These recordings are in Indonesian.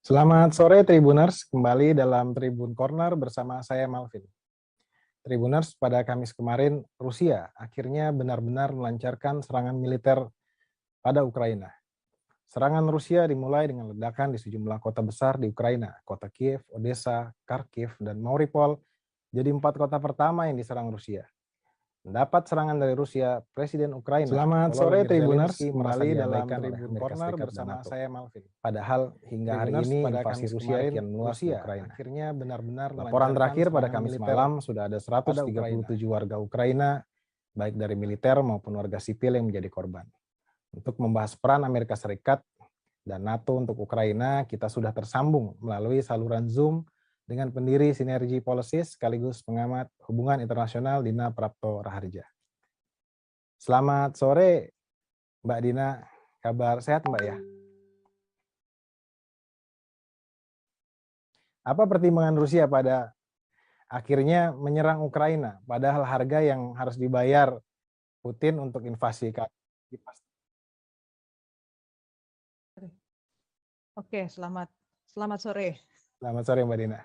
Selamat sore Tribuners, kembali dalam Tribun Corner bersama saya Malvin. Tribuners, pada Kamis kemarin Rusia akhirnya benar-benar melancarkan serangan militer pada Ukraina. Serangan Rusia dimulai dengan ledakan di sejumlah kota besar di Ukraina, kota Kiev, Odessa, Kharkiv, dan Mariupol jadi 4 kota pertama yang diserang Rusia. Mendapat serangan dari Rusia, Presiden Ukraina Selamat sore Tribuners, kembali dalam Tribun Corner bersama saya Malvin. Padahal hingga hari ini invasi Rusia kian meluas di Ukraina. Akhirnya benar-benar laporan terakhir pada Kamis malam sudah ada 137 warga Ukraina, baik dari militer maupun warga sipil yang menjadi korban. Untuk membahas peran Amerika Serikat dan NATO untuk Ukraina, kita sudah tersambung melalui saluran Zoom dengan pendiri Sinergi Policies sekaligus pengamat hubungan internasional Dina Prapto Raharja. Selamat sore Mbak Dina, kabar sehat Mbak ya? Apa pertimbangan Rusia pada akhirnya menyerang Ukraina, padahal harga yang harus dibayar Putin untuk invasi Oke, selamat sore. Selamat sore Mbak Dina.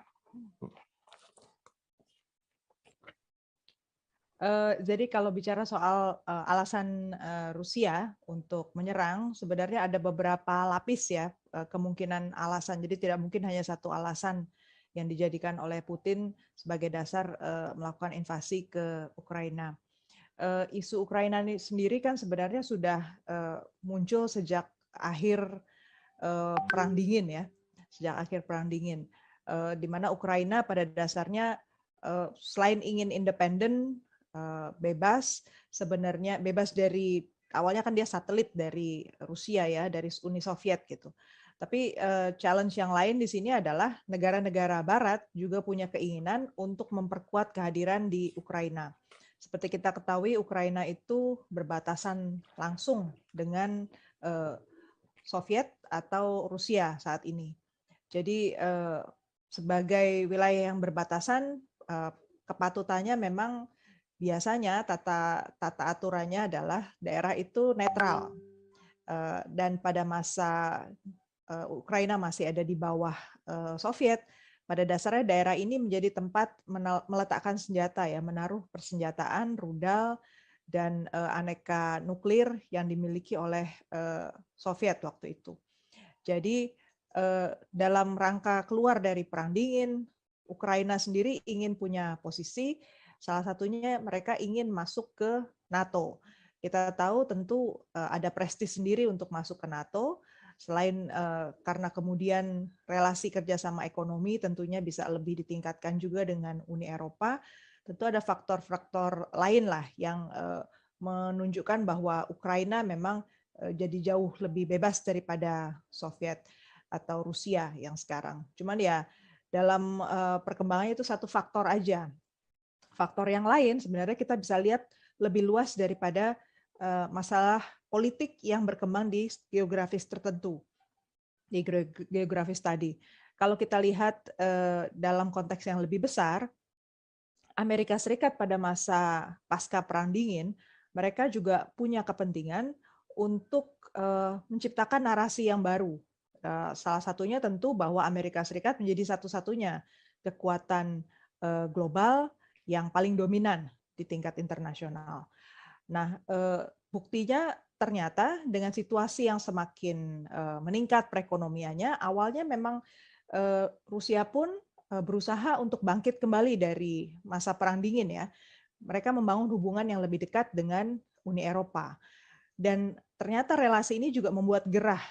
Jadi kalau bicara soal alasan Rusia untuk menyerang, sebenarnya ada beberapa lapis ya kemungkinan alasan. Jadi tidak mungkin hanya satu alasan yang dijadikan oleh Putin sebagai dasar melakukan invasi ke Ukraina. Isu Ukraina ini sendiri kan sebenarnya sudah muncul sejak akhir Perang Dingin ya, sejak akhir Perang Dingin, di mana Ukraina pada dasarnya selain ingin independen, bebas, sebenarnya bebas dari awalnya kan dia satelit dari Rusia ya, dari Uni Soviet gitu. Tapi challenge yang lain di sini adalah negara-negara Barat juga punya keinginan untuk memperkuat kehadiran di Ukraina. Seperti kita ketahui, Ukraina itu berbatasan langsung dengan Soviet atau Rusia saat ini. Jadi sebagai wilayah yang berbatasan, kepatutannya memang biasanya tata aturannya adalah daerah itu netral. Dan pada masa Ukraina masih ada di bawah Soviet, pada dasarnya daerah ini menjadi tempat meletakkan senjata ya, menaruh persenjataan, rudal, dan aneka nuklir yang dimiliki oleh Soviet waktu itu. Jadi dalam rangka keluar dari Perang Dingin, Ukraina sendiri ingin punya posisi, salah satunya mereka ingin masuk ke NATO. Kita tahu tentu ada prestis sendiri untuk masuk ke NATO, selain karena kemudian relasi kerjasama ekonomi tentunya bisa lebih ditingkatkan juga dengan Uni Eropa, tentu ada faktor-faktor lain lah yang menunjukkan bahwa Ukraina memang jadi jauh lebih bebas daripada Soviet atau Rusia yang sekarang. Cuman ya dalam perkembangannya itu satu faktor aja. Faktor yang lain sebenarnya kita bisa lihat lebih luas daripada masalah politik yang berkembang di geografis tertentu, di geografis tadi. Kalau kita lihat dalam konteks yang lebih besar, Amerika Serikat pada masa pasca Perang Dingin, mereka juga punya kepentingan untuk menciptakan narasi yang baru. Salah satunya tentu bahwa Amerika Serikat menjadi satu-satunya kekuatan global yang paling dominan di tingkat internasional. Nah, buktinya ternyata dengan situasi yang semakin meningkat perekonomiannya, awalnya memang Rusia pun berusaha untuk bangkit kembali dari masa Perang Dingin ya. Mereka membangun hubungan yang lebih dekat dengan Uni Eropa. Dan ternyata relasi ini juga membuat gerah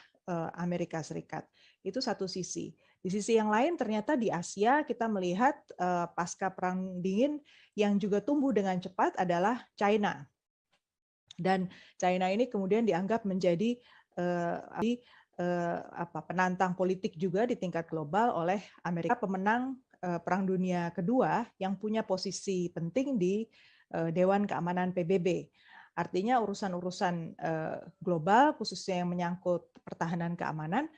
Amerika Serikat. Itu satu sisi. Di sisi yang lain ternyata di Asia kita melihat pasca Perang Dingin yang juga tumbuh dengan cepat adalah China. Dan China ini kemudian dianggap menjadi penantang politik juga di tingkat global oleh Amerika, pemenang Perang Dunia Kedua yang punya posisi penting di Dewan Keamanan PBB. Artinya urusan-urusan global, khususnya yang menyangkut pertahanan keamanan,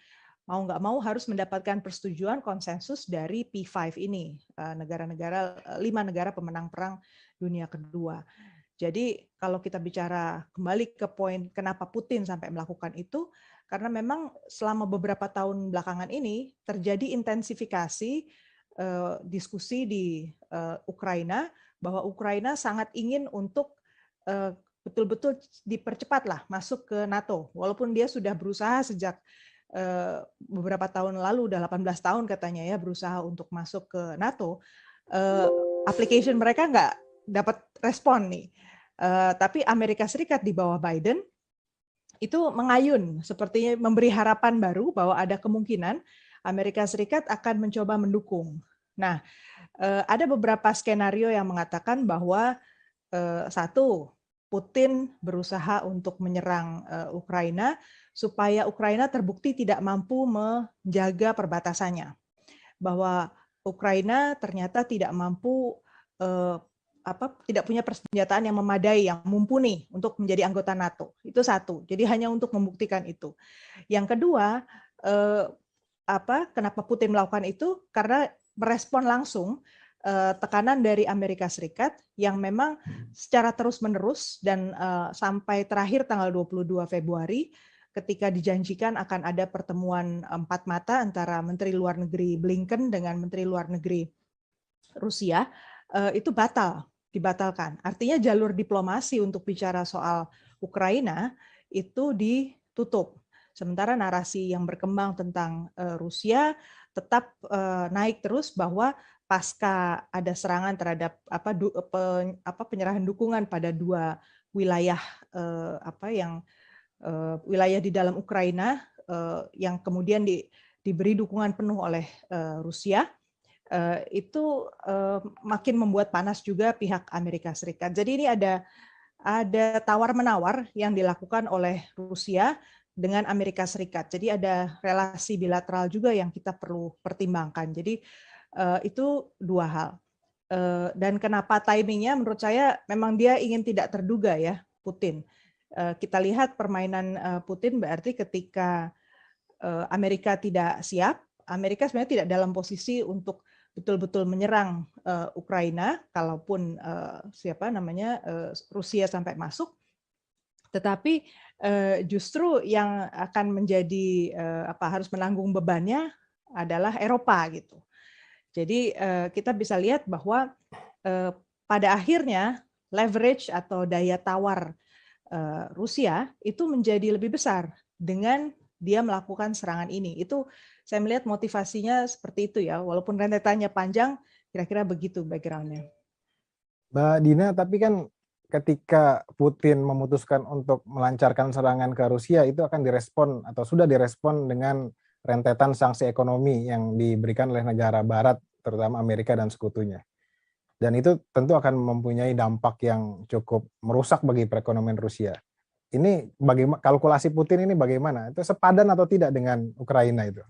mau nggak mau harus mendapatkan persetujuan konsensus dari P5 ini, 5 negara pemenang Perang Dunia Kedua. Jadi kalau kita bicara kembali ke poin kenapa Putin sampai melakukan itu, karena memang selama beberapa tahun belakangan ini terjadi intensifikasi diskusi di Ukraina, bahwa Ukraina sangat ingin untuk betul-betul dipercepatlah masuk ke NATO. Walaupun dia sudah berusaha sejak beberapa tahun lalu, udah 18 tahun katanya ya, berusaha untuk masuk ke NATO, application mereka nggak dapat respon nih. Tapi Amerika Serikat di bawah Biden itu mengayun, sepertinya memberi harapan baru bahwa ada kemungkinan Amerika Serikat akan mencoba mendukung. Nah, ada beberapa skenario yang mengatakan bahwa satu, Putin berusaha untuk menyerang Ukraina supaya Ukraina terbukti tidak mampu menjaga perbatasannya, bahwa Ukraina ternyata tidak mampu tidak punya persenjataan yang memadai, yang mumpuni untuk menjadi anggota NATO. Itu satu. Jadi hanya untuk membuktikan itu. Yang kedua, kenapa Putin melakukan itu? Karena merespon langsung tekanan dari Amerika Serikat yang memang secara terus-menerus dan sampai terakhir tanggal 22 Februari ketika dijanjikan akan ada pertemuan empat mata antara Menteri Luar Negeri Blinken dengan Menteri Luar Negeri Rusia, itu dibatalkan. Artinya jalur diplomasi untuk bicara soal Ukraina itu ditutup. Sementara narasi yang berkembang tentang Rusia tetap naik terus bahwa pasca ada serangan terhadap penyerahan dukungan pada dua wilayah wilayah di dalam Ukraina yang kemudian diberi dukungan penuh oleh Rusia, itu makin membuat panas juga pihak Amerika Serikat. Jadi ini ada tawar-menawar yang dilakukan oleh Rusia dengan Amerika Serikat. Jadi ada relasi bilateral juga yang kita perlu pertimbangkan. Jadi itu dua hal. Dan kenapa timingnya menurut saya memang dia ingin tidak terduga ya, Putin. Kita lihat permainan Putin berarti ketika Amerika tidak siap, Amerika sebenarnya tidak dalam posisi untuk betul-betul menyerang Ukraina, kalaupun Rusia sampai masuk. Tetapi justru yang akan menjadi harus menanggung bebannya adalah Eropa gitu. Jadi kita bisa lihat bahwa pada akhirnya leverage atau daya tawar Rusia itu menjadi lebih besar dengan dia melakukan serangan ini. Itu saya melihat motivasinya seperti itu ya, walaupun rentetannya panjang, kira-kira begitu background-nya. Mbak Dina, tapi kan ketika Putin memutuskan untuk melancarkan serangan ke Rusia, itu akan direspon atau sudah direspon dengan rentetan sanksi ekonomi yang diberikan oleh negara Barat, terutama Amerika dan sekutunya. Dan itu tentu akan mempunyai dampak yang cukup merusak bagi perekonomian Rusia. Ini bagaimana kalkulasi Putin ini bagaimana? Itu sepadan atau tidak dengan Ukraina itu?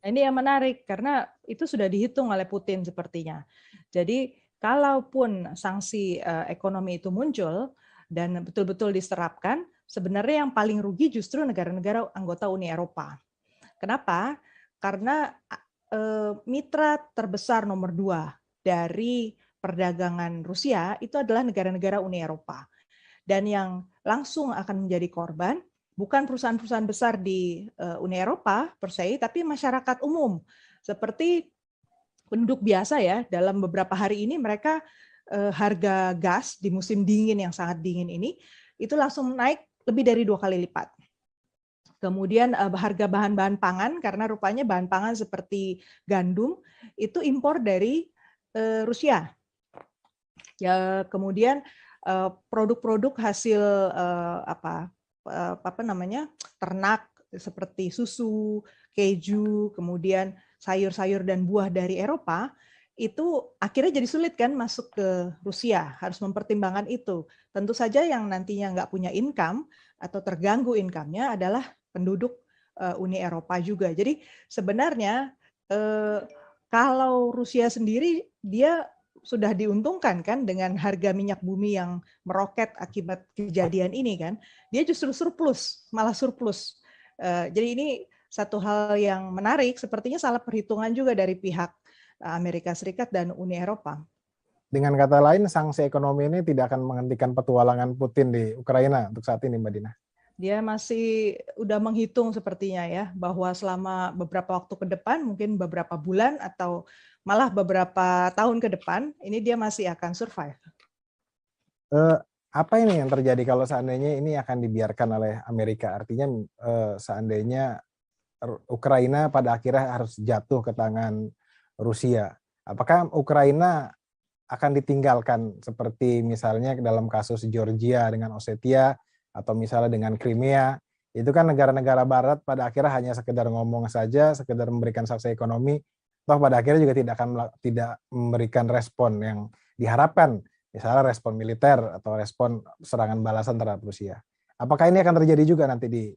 Ini yang menarik karena itu sudah dihitung oleh Putin sepertinya. Jadi kalaupun sanksi ekonomi itu muncul dan betul-betul diserapkan, sebenarnya yang paling rugi justru negara-negara anggota Uni Eropa. Kenapa? Karena mitra terbesar nomor 2 dari perdagangan Rusia itu adalah negara-negara Uni Eropa. Dan yang langsung akan menjadi korban bukan perusahaan-perusahaan besar di Uni Eropa per se, tapi masyarakat umum. Seperti penduduk biasa ya, dalam beberapa hari ini mereka harga gas di musim dingin yang sangat dingin ini, itu langsung naik lebih dari 2 kali lipat. Kemudian harga bahan-bahan pangan, karena rupanya bahan pangan seperti gandum, itu impor dari Rusia. Ya, kemudian produk-produk hasil ternak seperti susu, keju, kemudian sayur-sayur dan buah dari Eropa itu akhirnya jadi sulit kan masuk ke Rusia, harus mempertimbangkan itu. Tentu saja yang nantinya nggak punya income atau terganggu income-nya adalah penduduk Uni Eropa juga. Jadi sebenarnya kalau Rusia sendiri dia sudah diuntungkan kan dengan harga minyak bumi yang meroket akibat kejadian ini kan, dia justru malah surplus. Jadi ini satu hal yang menarik, sepertinya salah perhitungan juga dari pihak Amerika Serikat dan Uni Eropa. Dengan kata lain, sanksi ekonomi ini tidak akan menghentikan petualangan Putin di Ukraina untuk saat ini, Mbak Dina. Dia masih udah menghitung sepertinya ya, bahwa selama beberapa waktu ke depan, mungkin beberapa bulan atau malah beberapa tahun ke depan, ini dia masih akan survive. Apa ini yang terjadi kalau seandainya ini akan dibiarkan oleh Amerika? Artinya seandainya Ukraina pada akhirnya harus jatuh ke tangan Rusia. Apakah Ukraina akan ditinggalkan seperti misalnya dalam kasus Georgia dengan Ossetia atau misalnya dengan Crimea? Itu kan negara-negara barat pada akhirnya hanya sekedar ngomong saja, sekedar memberikan sanksi ekonomi, toh pada akhirnya juga tidak memberikan respon yang diharapkan, misalnya respon militer atau respon serangan balasan terhadap Rusia. Apakah ini akan terjadi juga nanti di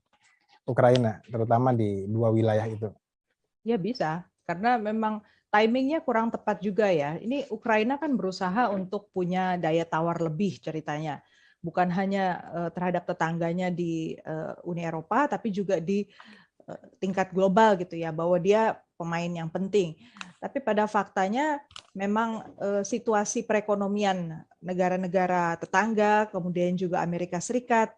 Ukraina, terutama di dua wilayah itu? Ya bisa, karena memang timingnya kurang tepat juga ya. Ini Ukraina kan berusaha untuk punya daya tawar lebih ceritanya. Bukan hanya terhadap tetangganya di Uni Eropa, tapi juga di tingkat global gitu ya, bahwa dia pemain yang penting. Tapi pada faktanya memang situasi perekonomian negara-negara tetangga, kemudian juga Amerika Serikat,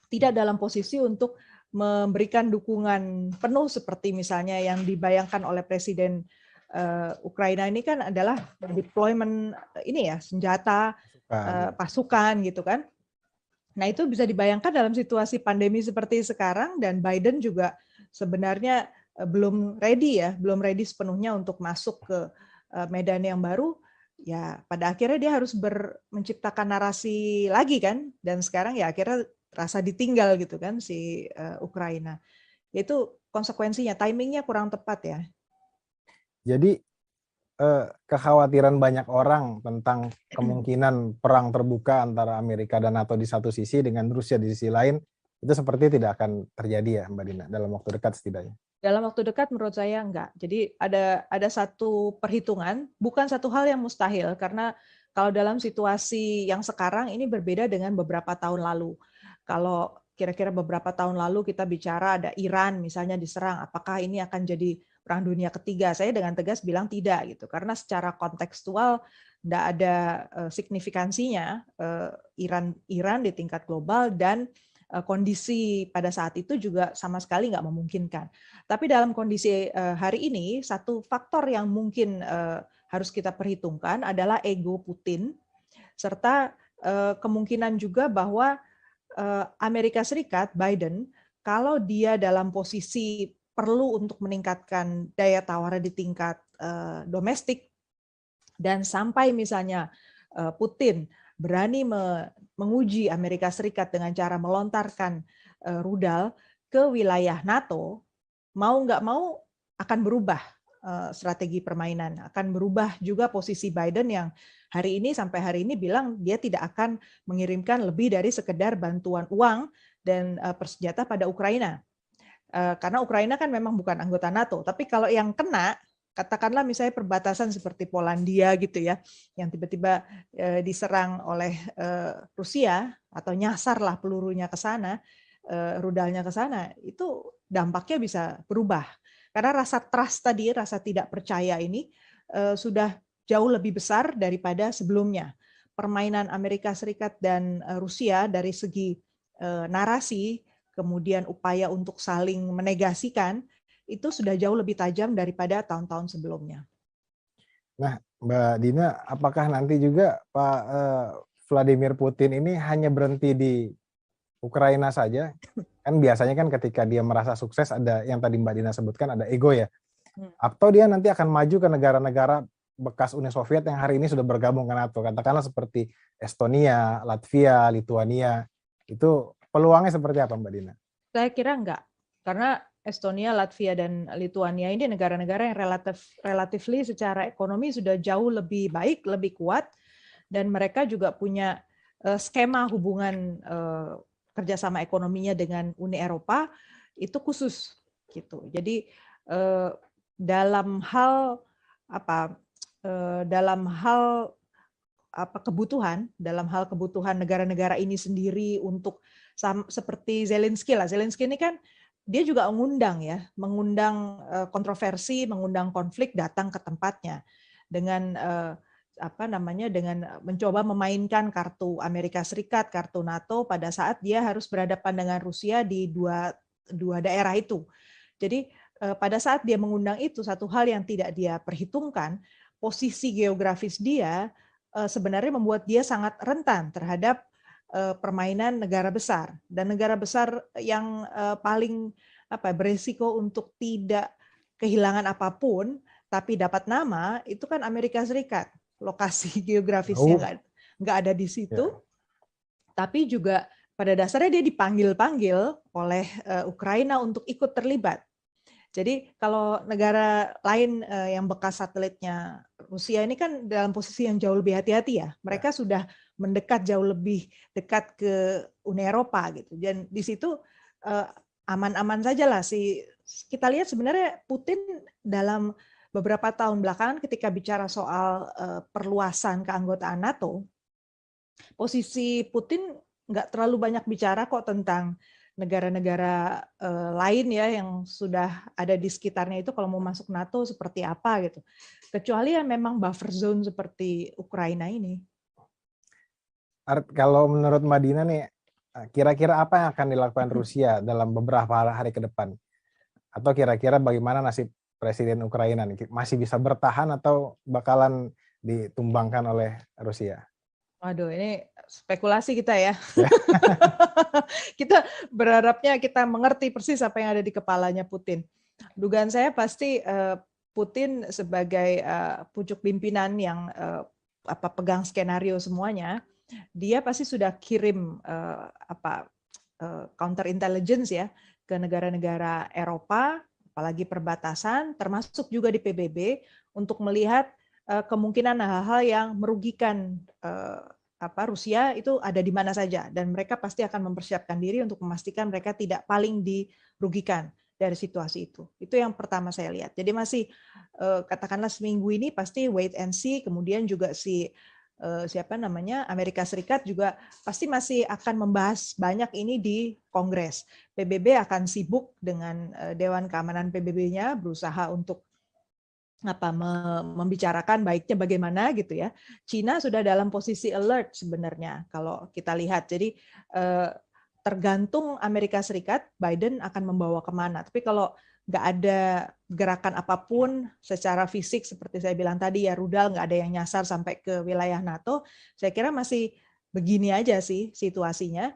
tidak dalam posisi untuk memberikan dukungan penuh seperti misalnya yang dibayangkan oleh Presiden Ukraina ini kan adalah deployment ini ya, senjata, pasukan gitu kan. Nah, itu bisa dibayangkan dalam situasi pandemi seperti sekarang, dan Biden juga sebenarnya belum ready sepenuhnya untuk masuk ke medan yang baru. Ya, pada akhirnya dia harus menciptakan narasi lagi kan, dan sekarang ya akhirnya rasa ditinggal gitu kan si Ukraina. Itu konsekuensinya, timingnya kurang tepat ya. Jadi kekhawatiran banyak orang tentang kemungkinan perang terbuka antara Amerika dan NATO di satu sisi dengan Rusia di sisi lain, itu seperti tidak akan terjadi ya Mbak Dina, dalam waktu dekat setidaknya? Dalam waktu dekat menurut saya enggak. Jadi ada satu perhitungan, bukan satu hal yang mustahil, karena kalau dalam situasi yang sekarang ini berbeda dengan beberapa tahun lalu. Kalau kira-kira beberapa tahun lalu kita bicara ada Iran misalnya diserang, apakah ini akan jadi perang dunia ketiga? Saya dengan tegas bilang tidak gitu, karena secara kontekstual tidak ada signifikansinya Iran di tingkat global, dan kondisi pada saat itu juga sama sekali nggak memungkinkan. Tapi dalam kondisi hari ini, satu faktor yang mungkin harus kita perhitungkan adalah ego Putin, serta kemungkinan juga bahwa Amerika Serikat, Biden, kalau dia dalam posisi perlu untuk meningkatkan daya tawar di tingkat domestik, dan sampai misalnya Putin berani menguji Amerika Serikat dengan cara melontarkan rudal ke wilayah NATO, mau nggak mau akan berubah strategi permainan, akan berubah juga posisi Biden yang sampai hari ini bilang dia tidak akan mengirimkan lebih dari sekedar bantuan uang dan persenjata pada Ukraina. Karena Ukraina kan memang bukan anggota NATO, tapi kalau yang kena, katakanlah misalnya perbatasan seperti Polandia gitu ya, yang tiba-tiba diserang oleh Rusia atau nyasarlah pelurunya ke sana, rudalnya ke sana, itu dampaknya bisa berubah. Karena rasa trust tadi, rasa tidak percaya ini sudah jauh lebih besar daripada sebelumnya. Permainan Amerika Serikat dan Rusia dari segi narasi, kemudian upaya untuk saling menegasikan, itu sudah jauh lebih tajam daripada tahun-tahun sebelumnya. Nah, Mbak Dina, apakah nanti juga Pak Vladimir Putin ini hanya berhenti di Ukraina saja? Kan biasanya kan ketika dia merasa sukses ada yang tadi Mbak Dina sebutkan, ada ego ya. Atau dia nanti akan maju ke negara-negara bekas Uni Soviet yang hari ini sudah bergabung ke NATO, katakanlah seperti Estonia, Latvia, Lituania. Itu peluangnya seperti apa Mbak Dina? Saya kira enggak, karena Estonia, Latvia, dan Lituania ini negara-negara yang relatifly secara ekonomi sudah jauh lebih baik, lebih kuat, dan mereka juga punya skema hubungan kerjasama ekonominya dengan Uni Eropa itu khusus gitu. Jadi dalam hal kebutuhan negara-negara ini sendiri untuk seperti Zelensky lah. Zelensky ini kan dia juga mengundang kontroversi, mengundang konflik datang ke tempatnya dengan dengan mencoba memainkan kartu Amerika Serikat, kartu NATO pada saat dia harus berhadapan dengan Rusia di dua daerah itu. Jadi pada saat dia mengundang itu, satu hal yang tidak dia perhitungkan, posisi geografis dia sebenarnya membuat dia sangat rentan terhadap permainan negara besar, dan negara besar yang paling beresiko untuk tidak kehilangan apapun tapi dapat nama itu kan Amerika Serikat. Lokasi geografisnya nggak ada di situ, tapi juga pada dasarnya dia dipanggil-panggil oleh Ukraina untuk ikut terlibat. Jadi kalau negara lain yang bekas satelitnya Rusia ini kan dalam posisi yang jauh lebih hati-hati ya. Mereka sudah mendekat jauh lebih dekat ke Uni Eropa gitu. Dan di situ aman-aman saja lah sih. Kita lihat sebenarnya Putin dalam beberapa tahun belakangan ketika bicara soal perluasan keanggotaan NATO, posisi Putin nggak terlalu banyak bicara kok tentang negara-negara lain ya yang sudah ada di sekitarnya itu kalau mau masuk NATO seperti apa gitu. Kecuali yang memang buffer zone seperti Ukraina ini. Kalau menurut Mbak Dina nih, kira-kira apa yang akan dilakukan Rusia dalam beberapa hari ke depan? Atau kira-kira bagaimana nasib Presiden Ukraina nih? Masih bisa bertahan atau bakalan ditumbangkan oleh Rusia? Waduh, ini spekulasi kita ya. Kita berharapnya kita mengerti persis apa yang ada di kepalanya Putin. Dugaan saya pasti Putin sebagai pucuk pimpinan yang pegang skenario semuanya, dia pasti sudah kirim counter intelligence ya ke negara-negara Eropa, apalagi perbatasan, termasuk juga di PBB, untuk melihat kemungkinan hal-hal yang merugikan Rusia itu ada di mana saja, dan mereka pasti akan mempersiapkan diri untuk memastikan mereka tidak paling dirugikan dari situasi itu. Itu yang pertama saya lihat. Jadi masih katakanlah seminggu ini pasti wait and see, kemudian juga Amerika Serikat juga pasti masih akan membahas banyak ini di Kongres. PBB akan sibuk dengan Dewan Keamanan PBB-nya berusaha untuk membicarakan baiknya bagaimana gitu ya. Cina sudah dalam posisi alert sebenarnya kalau kita lihat. Jadi tergantung Amerika Serikat, Biden akan membawa kemana. Tapi kalau nggak ada gerakan apapun secara fisik seperti saya bilang tadi ya, rudal nggak ada yang nyasar sampai ke wilayah NATO, saya kira masih begini aja sih situasinya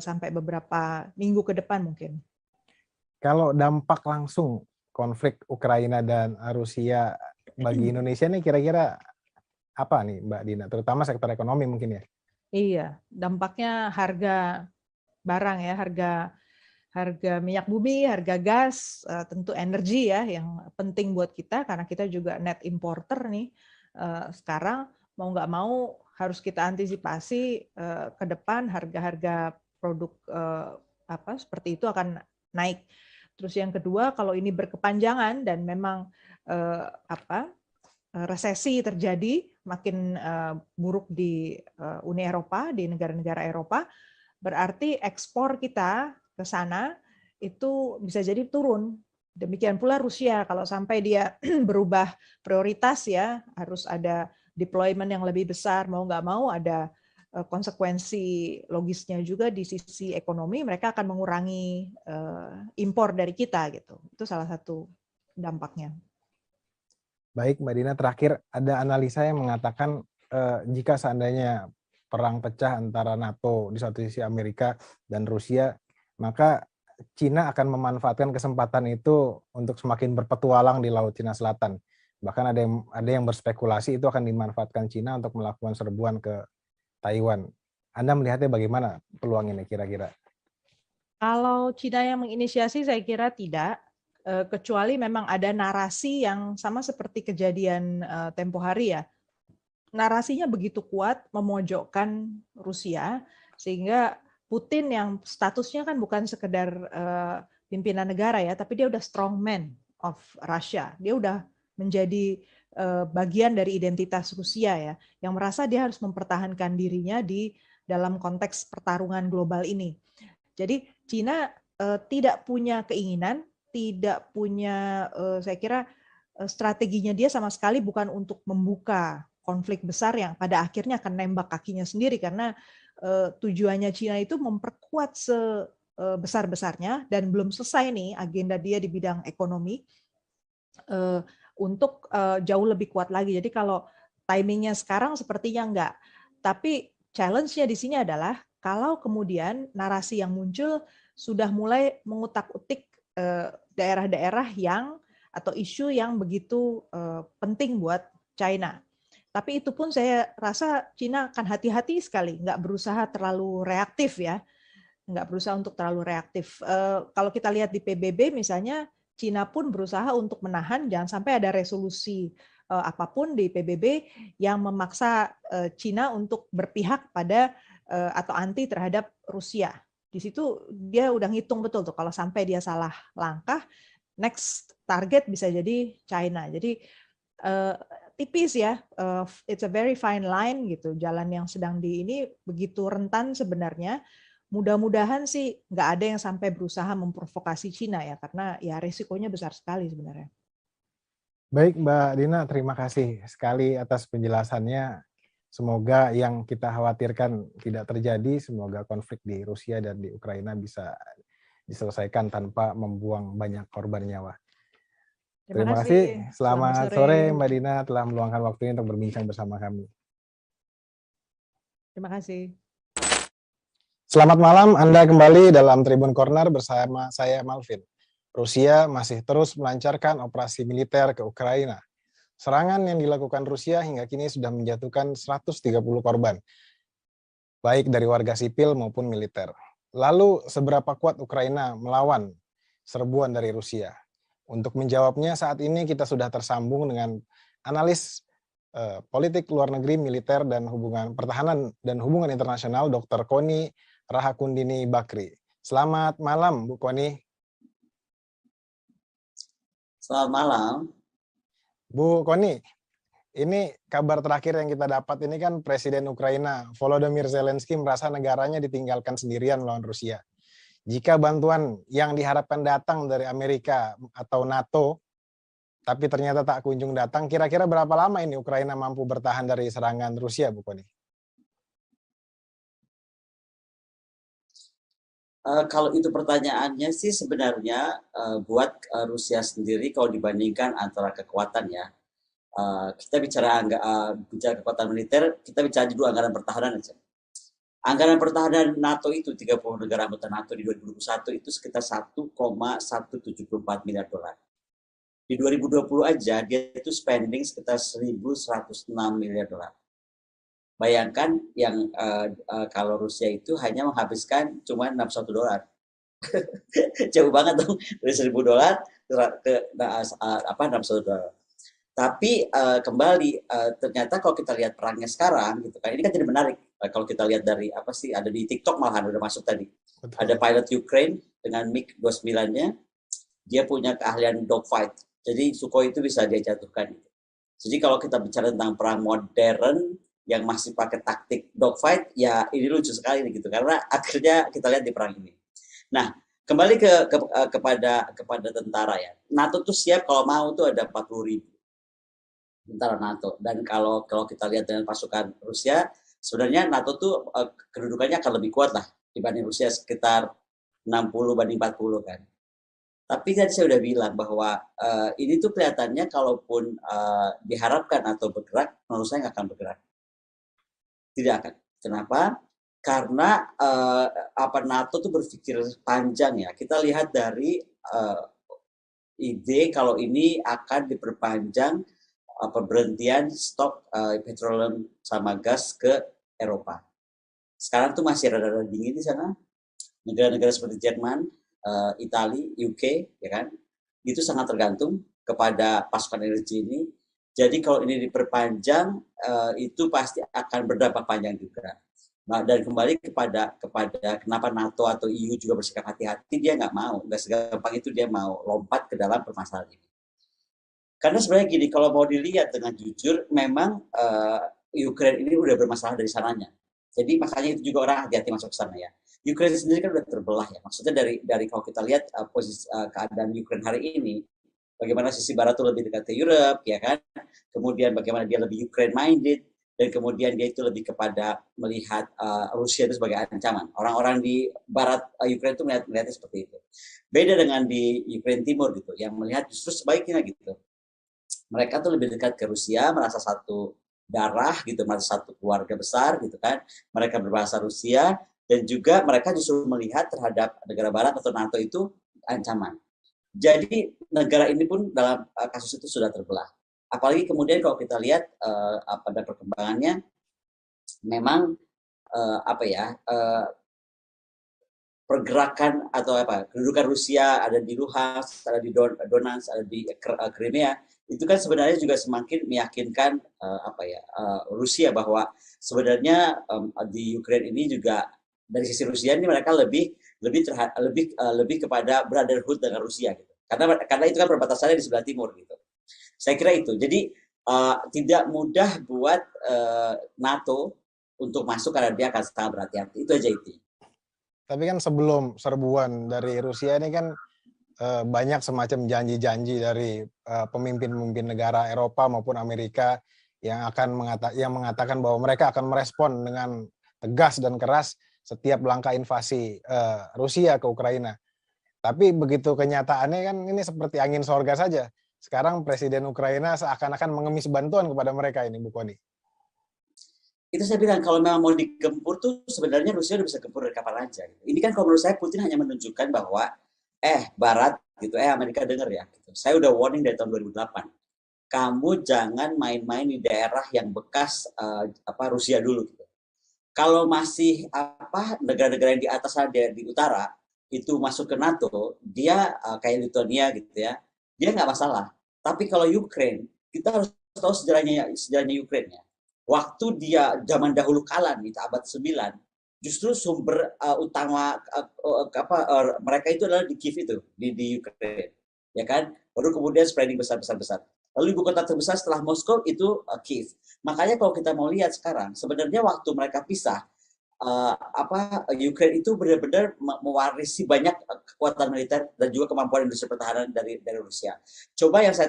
sampai beberapa minggu ke depan mungkin. Kalau dampak langsung konflik Ukraina dan Rusia bagi Indonesia nih kira-kira apa nih Mbak Dina, terutama sektor ekonomi mungkin ya? Iya, dampaknya harga barang ya, harga minyak bumi, harga gas, tentu energi ya yang penting buat kita karena kita juga net importer nih. Sekarang mau nggak mau harus kita antisipasi ke depan harga-harga produk seperti itu akan naik. Terus yang kedua, kalau ini berkepanjangan dan memang resesi terjadi makin buruk di Uni Eropa, di negara-negara Eropa, berarti ekspor kita ke sana itu bisa jadi turun. Demikian pula Rusia, kalau sampai dia berubah prioritas ya, harus ada deployment yang lebih besar, mau nggak mau ada konsekuensi logisnya juga di sisi ekonomi, mereka akan mengurangi impor dari kita gitu. Itu salah satu dampaknya. Baik Mbak Dina, terakhir ada analisa yang mengatakan jika seandainya perang pecah antara NATO di satu sisi Amerika dan Rusia, maka Cina akan memanfaatkan kesempatan itu untuk semakin berpetualang di Laut Cina Selatan. Bahkan ada yang berspekulasi itu akan dimanfaatkan Cina untuk melakukan serbuan ke Taiwan. Anda melihatnya bagaimana peluang ini kira-kira? Kalau Cina yang menginisiasi saya kira tidak, kecuali memang ada narasi yang sama seperti kejadian tempo hari ya. Narasinya begitu kuat memojokkan Rusia sehingga Putin yang statusnya kan bukan sekedar pimpinan negara ya, tapi dia udah strongman of Russia. Dia udah menjadi bagian dari identitas Rusia ya, yang merasa dia harus mempertahankan dirinya di dalam konteks pertarungan global ini. Jadi Cina tidak punya keinginan, tidak punya, saya kira strateginya dia sama sekali bukan untuk membuka konflik besar yang pada akhirnya akan nembak kakinya sendiri, karena tujuannya Cina itu memperkuat sebesar-besarnya, dan belum selesai nih agenda dia di bidang ekonomi, untuk jauh lebih kuat lagi. Jadi kalau timingnya sekarang sepertinya enggak. Tapi challenge-nya di sini adalah kalau kemudian narasi yang muncul sudah mulai mengutak-utik daerah-daerah yang atau isu yang begitu penting buat China. Tapi itu pun saya rasa China akan hati-hati sekali, nggak berusaha terlalu reaktif ya, nggak berusaha untuk terlalu reaktif. Kalau kita lihat di PBB misalnya, Cina pun berusaha untuk menahan jangan sampai ada resolusi apapun di PBB yang memaksa Cina untuk berpihak pada atau anti terhadap Rusia. Di situ dia udah ngitung betul tuh, kalau sampai dia salah langkah, next target bisa jadi China. Jadi tipis ya, it's a very fine line gitu. Jalan yang sedang ini begitu rentan sebenarnya. Mudah-mudahan sih nggak ada yang sampai berusaha memprovokasi Cina ya, karena ya resikonya besar sekali sebenarnya. Baik Mbak Dina, terima kasih sekali atas penjelasannya. Semoga yang kita khawatirkan tidak terjadi, semoga konflik di Rusia dan di Ukraina bisa diselesaikan tanpa membuang banyak korban nyawa. Terima kasih. Selamat sore Mbak Dina telah meluangkan waktunya untuk berbincang bersama kami. Terima kasih. Selamat malam, Anda kembali dalam Tribun Corner bersama saya Malvin. Rusia masih terus melancarkan operasi militer ke Ukraina. Serangan yang dilakukan Rusia hingga kini sudah menjatuhkan 130 korban, baik dari warga sipil maupun militer. Lalu, seberapa kuat Ukraina melawan serbuan dari Rusia? Untuk menjawabnya, saat ini kita sudah tersambung dengan analis politik luar negeri, militer, dan hubungan pertahanan dan hubungan internasional, Dr. Koni Rahakundini Bakri. Selamat malam, Bu Koni. Selamat malam. Bu Koni, ini kabar terakhir yang kita dapat ini kan Presiden Ukraina Volodymyr Zelensky merasa negaranya ditinggalkan sendirian melawan Rusia. Jika bantuan yang diharapkan datang dari Amerika atau NATO, tapi ternyata tak kunjung datang, kira-kira berapa lama ini Ukraina mampu bertahan dari serangan Rusia, Bu Koni? Kalau itu pertanyaannya sih sebenarnya buat Rusia sendiri kalau dibandingkan antara kekuatan ya, kita bicara kekuatan militer, kita bicara dulu anggaran pertahanan aja. Anggaran pertahanan NATO itu 30 negara anggota NATO di 2021 itu sekitar 1,174 miliar dolar. Di 2020 aja dia itu spending sekitar 1.106 miliar dolar. Bayangkan yang kalau Rusia itu hanya menghabiskan cuma 61 dolar. Jauh banget dong dari 1.000 dolar ke 61 dolar. Tapi kembali ternyata kalau kita lihat perangnya sekarang gitu kan, ini kan jadi menarik. Kalau kita lihat dari ada di TikTok malahan udah masuk tadi. Betul. Ada pilot Ukraine dengan MiG-29-nya, dia punya keahlian dogfight. Jadi Sukhoi itu bisa dia jatuhkan. Jadi kalau kita bicara tentang perang modern yang masih pakai taktik dogfight, ya ini lucu sekali gitu karena akhirnya kita lihat di perang ini. Nah, kembali kepada tentara ya. NATO tuh siap kalau mau tuh ada 40.000 tentara NATO, dan kalau kita lihat dengan pasukan Rusia, sebenarnya NATO tuh kedudukannya akan lebih kuat lah dibanding Rusia, sekitar 60 banding 40 kan. Tapi tadi saya udah bilang bahwa ini tuh kelihatannya kalaupun diharapkan atau bergerak, menurut saya nggak akan bergerak. Tidak akan. Kenapa? Karena NATO tuh berpikir panjang ya. Kita lihat dari ide kalau ini akan diperpanjang pemberhentian stok petroleum sama gas ke Eropa. Sekarang tuh masih rada-rada dingin di sana. Negara-negara seperti Jerman, Italia, UK, ya kan, itu sangat tergantung kepada pasokan energi ini. Jadi kalau ini diperpanjang, itu pasti akan berdampak panjang juga. Nah, dan kembali kepada kenapa NATO atau EU juga bersikap hati-hati, dia nggak segampang itu dia mau lompat ke dalam permasalahan ini. Karena sebenarnya gini, kalau mau dilihat dengan jujur, memang Ukraine ini udah bermasalah dari sananya. Jadi makanya itu juga orang hati-hati masuk ke sana ya. Ukraine sendiri kan udah terbelah ya. Maksudnya dari kalau kita lihat posisi keadaan Ukraine hari ini, bagaimana sisi Barat itu lebih dekat ke Europe, ya kan? Kemudian bagaimana dia lebih Ukraine minded, dan kemudian dia itu lebih kepada melihat Rusia itu sebagai ancaman. Orang-orang di Barat Ukraine itu melihatnya seperti itu. Beda dengan di Ukraine Timur gitu, yang melihat justru sebaiknya gitu. Mereka tuh lebih dekat ke Rusia, merasa satu darah gitu, merasa satu keluarga besar gitu kan. Mereka berbahasa Rusia, dan juga mereka justru melihat terhadap negara Barat atau NATO itu ancaman. Jadi negara ini pun dalam kasus itu sudah terbelah. Apalagi kemudian kalau kita lihat pada perkembangannya, memang pergerakan atau kedudukan Rusia ada di Luhansk, ada di Donetsk, ada di Crimea, itu kan sebenarnya juga semakin meyakinkan Rusia bahwa sebenarnya di Ukraine ini juga dari sisi Rusia ini mereka lebih kepada brotherhood dengan Rusia gitu. Karena itu kan perbatasannya di sebelah timur gitu. Saya kira itu. Jadi tidak mudah buat NATO untuk masuk karena dia akan sangat berhati-hati. Itu aja itu. Tapi kan sebelum serbuan dari Rusia ini kan banyak semacam janji-janji dari pemimpin-pemimpin negara Eropa maupun Amerika yang mengatakan bahwa mereka akan merespon dengan tegas dan keras setiap langkah invasi Rusia ke Ukraina. Tapi begitu kenyataannya kan ini seperti angin sorga saja. Sekarang Presiden Ukraina seakan-akan mengemis bantuan kepada mereka ini, Bu Kony. Itu saya bilang, kalau memang mau digempur tuh sebenarnya Rusia udah bisa gempur dari kapan aja. Ini kan kalau menurut saya Putin hanya menunjukkan bahwa Barat gitu, Amerika denger ya. Gitu. Saya udah warning dari tahun 2008. Kamu jangan main-main di daerah yang bekas Rusia dulu gitu. Kalau masih negara-negara yang di atas di utara itu masuk ke NATO, dia kayak Lituania gitu ya, dia nggak masalah. Tapi kalau Ukraine, kita harus tahu sejarahnya Ukraine ya. Waktu dia zaman dahulu kala nih, abad 9, justru sumber utama mereka itu adalah di Kiev itu, di Ukraine, ya kan? Baru kemudian spreading besar. Lalu ibu kota terbesar setelah Moskow itu Kiev. Makanya kalau kita mau lihat sekarang, sebenarnya waktu mereka pisah, Ukraine itu benar-benar mewarisi banyak kekuatan militer dan juga kemampuan industri pertahanan dari Rusia. Coba yang saya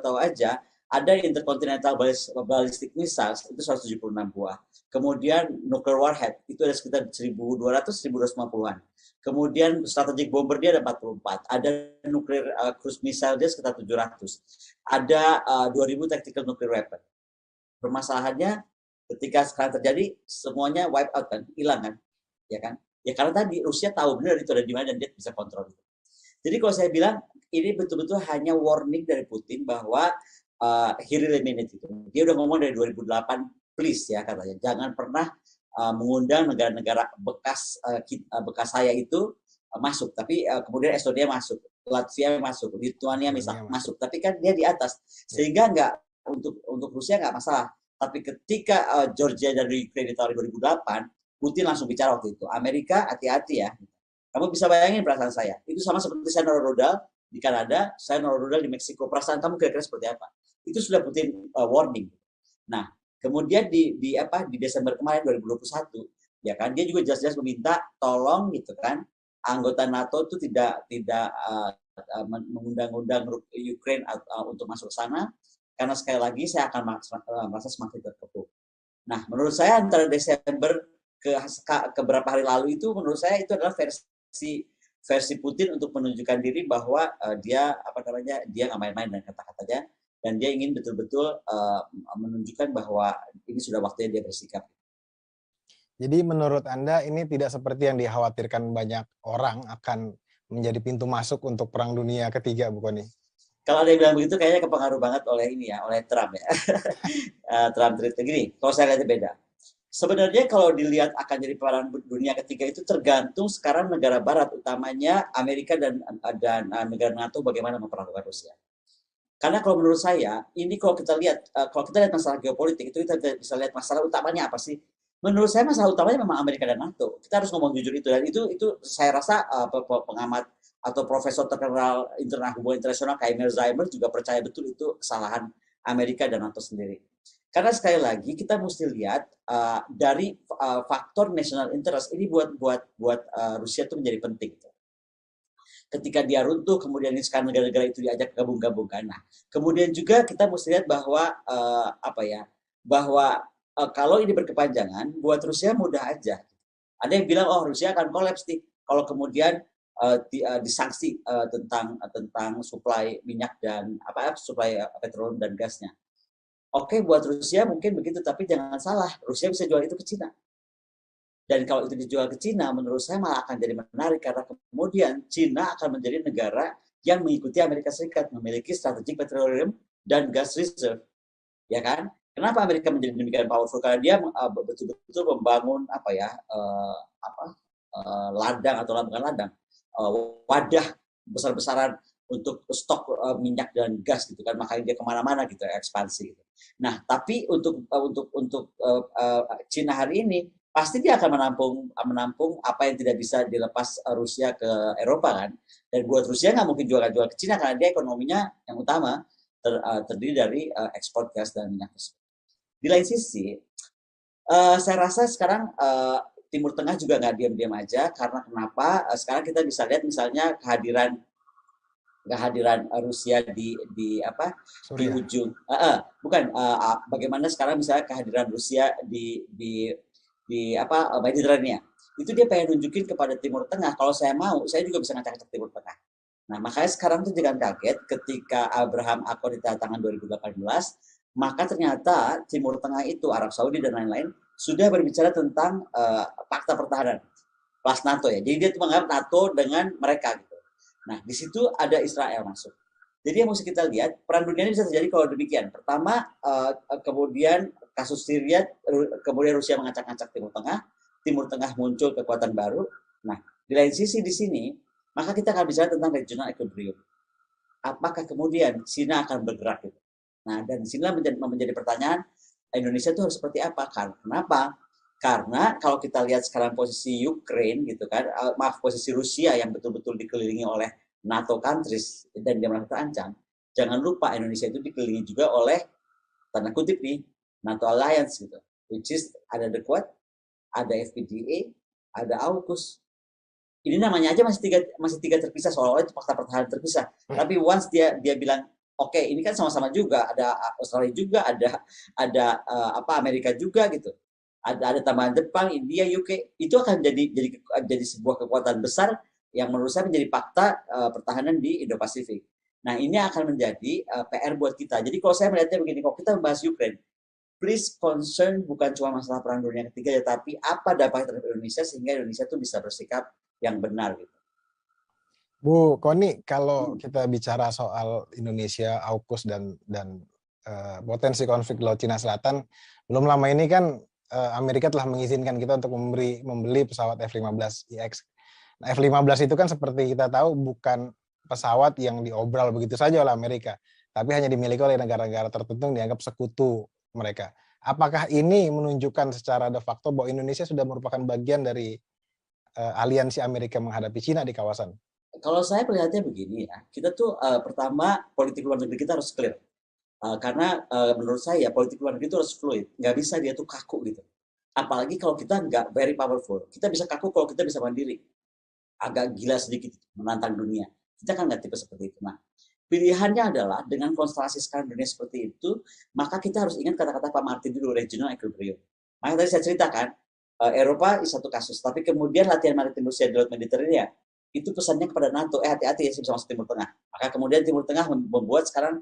tahu aja, ada intercontinental ballistic missiles itu 176 buah. Kemudian nuclear warhead itu ada sekitar 1.200-1.250-an. Kemudian strategic bomber dia ada 44. Ada nuclear cruise missile dia sekitar 700. Ada 2.000 tactical nuclear weapon. Permasalahannya ketika sekarang terjadi semuanya wipe out kan, hilang kan, ya kan? Ya karena tadi Rusia tahu benar itu ada di mana dan dia bisa kontrol itu. Jadi kalau saya bilang ini betul-betul hanya warning dari Putin bahwa he really mean it. Dia udah ngomong dari 2008, please ya katanya, jangan pernah mengundang negara-negara bekas saya itu masuk. Tapi kemudian Estonia masuk, Latvia masuk, Lithuania masuk. Tapi kan dia di atas, sehingga nggak untuk Rusia nggak masalah. Tapi ketika Georgia dan Ukraine di tahun 2008, Putin langsung bicara waktu itu, Amerika hati-hati ya. Kamu bisa bayangin perasaan saya. Itu sama seperti saya naruh rudal di Kanada, saya naruh rudal di Meksiko. Perasaan kamu kira-kira seperti apa? Itu sudah Putin warning. Nah, kemudian di Desember kemarin 2021, ya kan, dia juga jelas-jelas meminta tolong gitu kan, anggota NATO itu tidak mengundang-undang Ukraine untuk masuk ke sana, karena sekali lagi saya akan merasa semakin terkepung. Nah, menurut saya antara Desember ke beberapa hari lalu itu, menurut saya itu adalah versi Putin untuk menunjukkan diri bahwa dia nggak main-main dengan kata-katanya, dan dia ingin betul-betul menunjukkan bahwa ini sudah waktunya dia bersikap. Jadi menurut Anda ini tidak seperti yang dikhawatirkan banyak orang akan menjadi pintu masuk untuk perang dunia ketiga, Bu Kony? Kalau ada yang bilang begitu kayaknya kepengaruh banget oleh Trump ya. Trump cerita gini, kalau saya lihatnya beda. Sebenarnya kalau dilihat akan jadi perang dunia ketiga itu tergantung sekarang negara barat, utamanya Amerika dan negara NATO bagaimana memperlakukan Rusia. Karena kalau menurut saya, ini kalau kita lihat masalah geopolitik itu kita bisa lihat masalah utamanya apa sih? Menurut saya masalah utamanya memang Amerika dan NATO. Kita harus ngomong jujur itu, dan itu saya rasa pengamat atau profesor terkenal hubungan internasional kayak Merzheimer juga percaya betul itu kesalahan Amerika dan NATO sendiri. Karena sekali lagi kita mesti lihat dari faktor national interest ini buat Rusia itu menjadi penting. ketika dia runtuh, kemudian sekarang negara-negara itu diajak gabung-gabungkan. Nah, kemudian juga kita mesti lihat bahwa kalau ini berkepanjangan, buat Rusia mudah aja. Ada yang bilang, oh Rusia akan kolaps nih kalau kemudian disanksi tentang suplai minyak dan suplai petroleum dan gasnya. Oke, buat Rusia mungkin begitu, tapi jangan salah, Rusia bisa jual itu ke Cina. Dan kalau itu dijual ke Cina, menurut saya malah akan jadi menarik karena kemudian Cina akan menjadi negara yang mengikuti Amerika Serikat, memiliki strategic petroleum dan gas reserve, ya kan? Kenapa Amerika menjadi demikian powerful? Karena dia betul-betul membangun ladang atau bukan ladang, wadah besar-besaran untuk stok minyak dan gas gitu kan, makanya dia kemana-mana gitu, ekspansi. Gitu. Nah, tapi untuk Cina hari ini pasti dia akan menampung apa yang tidak bisa dilepas Rusia ke Eropa kan. Dan buat Rusia nggak mungkin jual ke Cina karena dia ekonominya yang utama terdiri dari ekspor gas dan minyak. Di lain sisi, saya rasa sekarang Timur Tengah juga nggak diam-diam aja karena kenapa? Sekarang kita bisa lihat misalnya kehadiran Rusia di ujung bagaimana sekarang misalnya kehadiran Rusia di Mediterania itu dia pengen nunjukin kepada Timur Tengah kalau saya mau saya juga bisa ngacak-ngacak Timur Tengah. Nah makanya sekarang tuh jangan kaget ketika Abraham Accord ditandatangan 2018 maka ternyata Timur Tengah itu Arab Saudi dan lain-lain sudah berbicara tentang fakta pertahanan plus NATO ya. Jadi dia tuh menganggap NATO dengan mereka gitu. Nah, di situ ada Israel masuk. Jadi yang mesti kita lihat, perang dunia ini bisa terjadi kalau demikian. Pertama, kemudian kasus Syria, kemudian Rusia mengacak-ngacak Timur Tengah muncul kekuatan baru. Nah, di lain sisi di sini, maka kita akan bicara tentang regional equilibrium. Apakah kemudian Cina akan bergerak? Gitu. Nah, dan di sinilah menjadi pertanyaan, Indonesia itu harus seperti apa? Kenapa? Karena kalau kita lihat sekarang posisi Ukraine gitu kan, posisi Rusia yang betul-betul dikelilingi oleh NATO countries dan dia merasa terancam, jangan lupa Indonesia itu dikelilingi juga oleh tanda kutip nih NATO Alliance gitu, which is ada The Quad, ada FPDA, ada AUKUS. Ini namanya aja masih tiga terpisah soalnya itu fakta pertahanan terpisah. Tapi once dia bilang oke, ini kan sama-sama juga ada Australia juga, ada Amerika juga gitu. Ada tambahan Jepang, India, UK, itu akan jadi sebuah kekuatan besar yang menurut saya menjadi fakta pertahanan di Indo-Pasifik. Nah, ini akan menjadi PR buat kita. Jadi kalau saya melihatnya begini, kalau kita membahas Ukraine, please concern bukan cuma masalah perang dunia ketiga, ya, tapi apa dampaknya terhadap Indonesia sehingga Indonesia itu bisa bersikap yang benar gitu. Bu Koni, kalau kita bicara soal Indonesia, AUKUS dan potensi konflik Laut Cina Selatan, belum lama ini kan Amerika telah mengizinkan kita untuk membeli pesawat F-15IX. Nah, F-15 itu kan seperti kita tahu bukan pesawat yang diobral begitu saja oleh Amerika, tapi hanya dimiliki oleh negara-negara tertentu yang dianggap sekutu mereka. Apakah ini menunjukkan secara de facto bahwa Indonesia sudah merupakan bagian dari aliansi Amerika menghadapi Cina di kawasan? Kalau saya melihatnya begini ya, kita tuh pertama politik luar negeri kita harus clear. Karena menurut saya politik luar negeri itu harus fluid, nggak bisa dia tuh kaku gitu. Apalagi kalau kita nggak very powerful, kita bisa kaku kalau kita bisa mandiri, agak gila sedikit menantang dunia. Kita kan nggak tipe seperti itu. Nah, pilihannya adalah dengan konstelasi sekarang dunia seperti itu, maka kita harus ingat kata-kata Pak Martin dulu, regional equilibrium. Makanya tadi saya ceritakan, Eropa satu kasus, tapi kemudian latihan maritim Rusia di Laut Mediterania itu pesannya kepada NATO, hati-hati ya bisa masuk Timur Tengah. Maka kemudian Timur Tengah membuat sekarang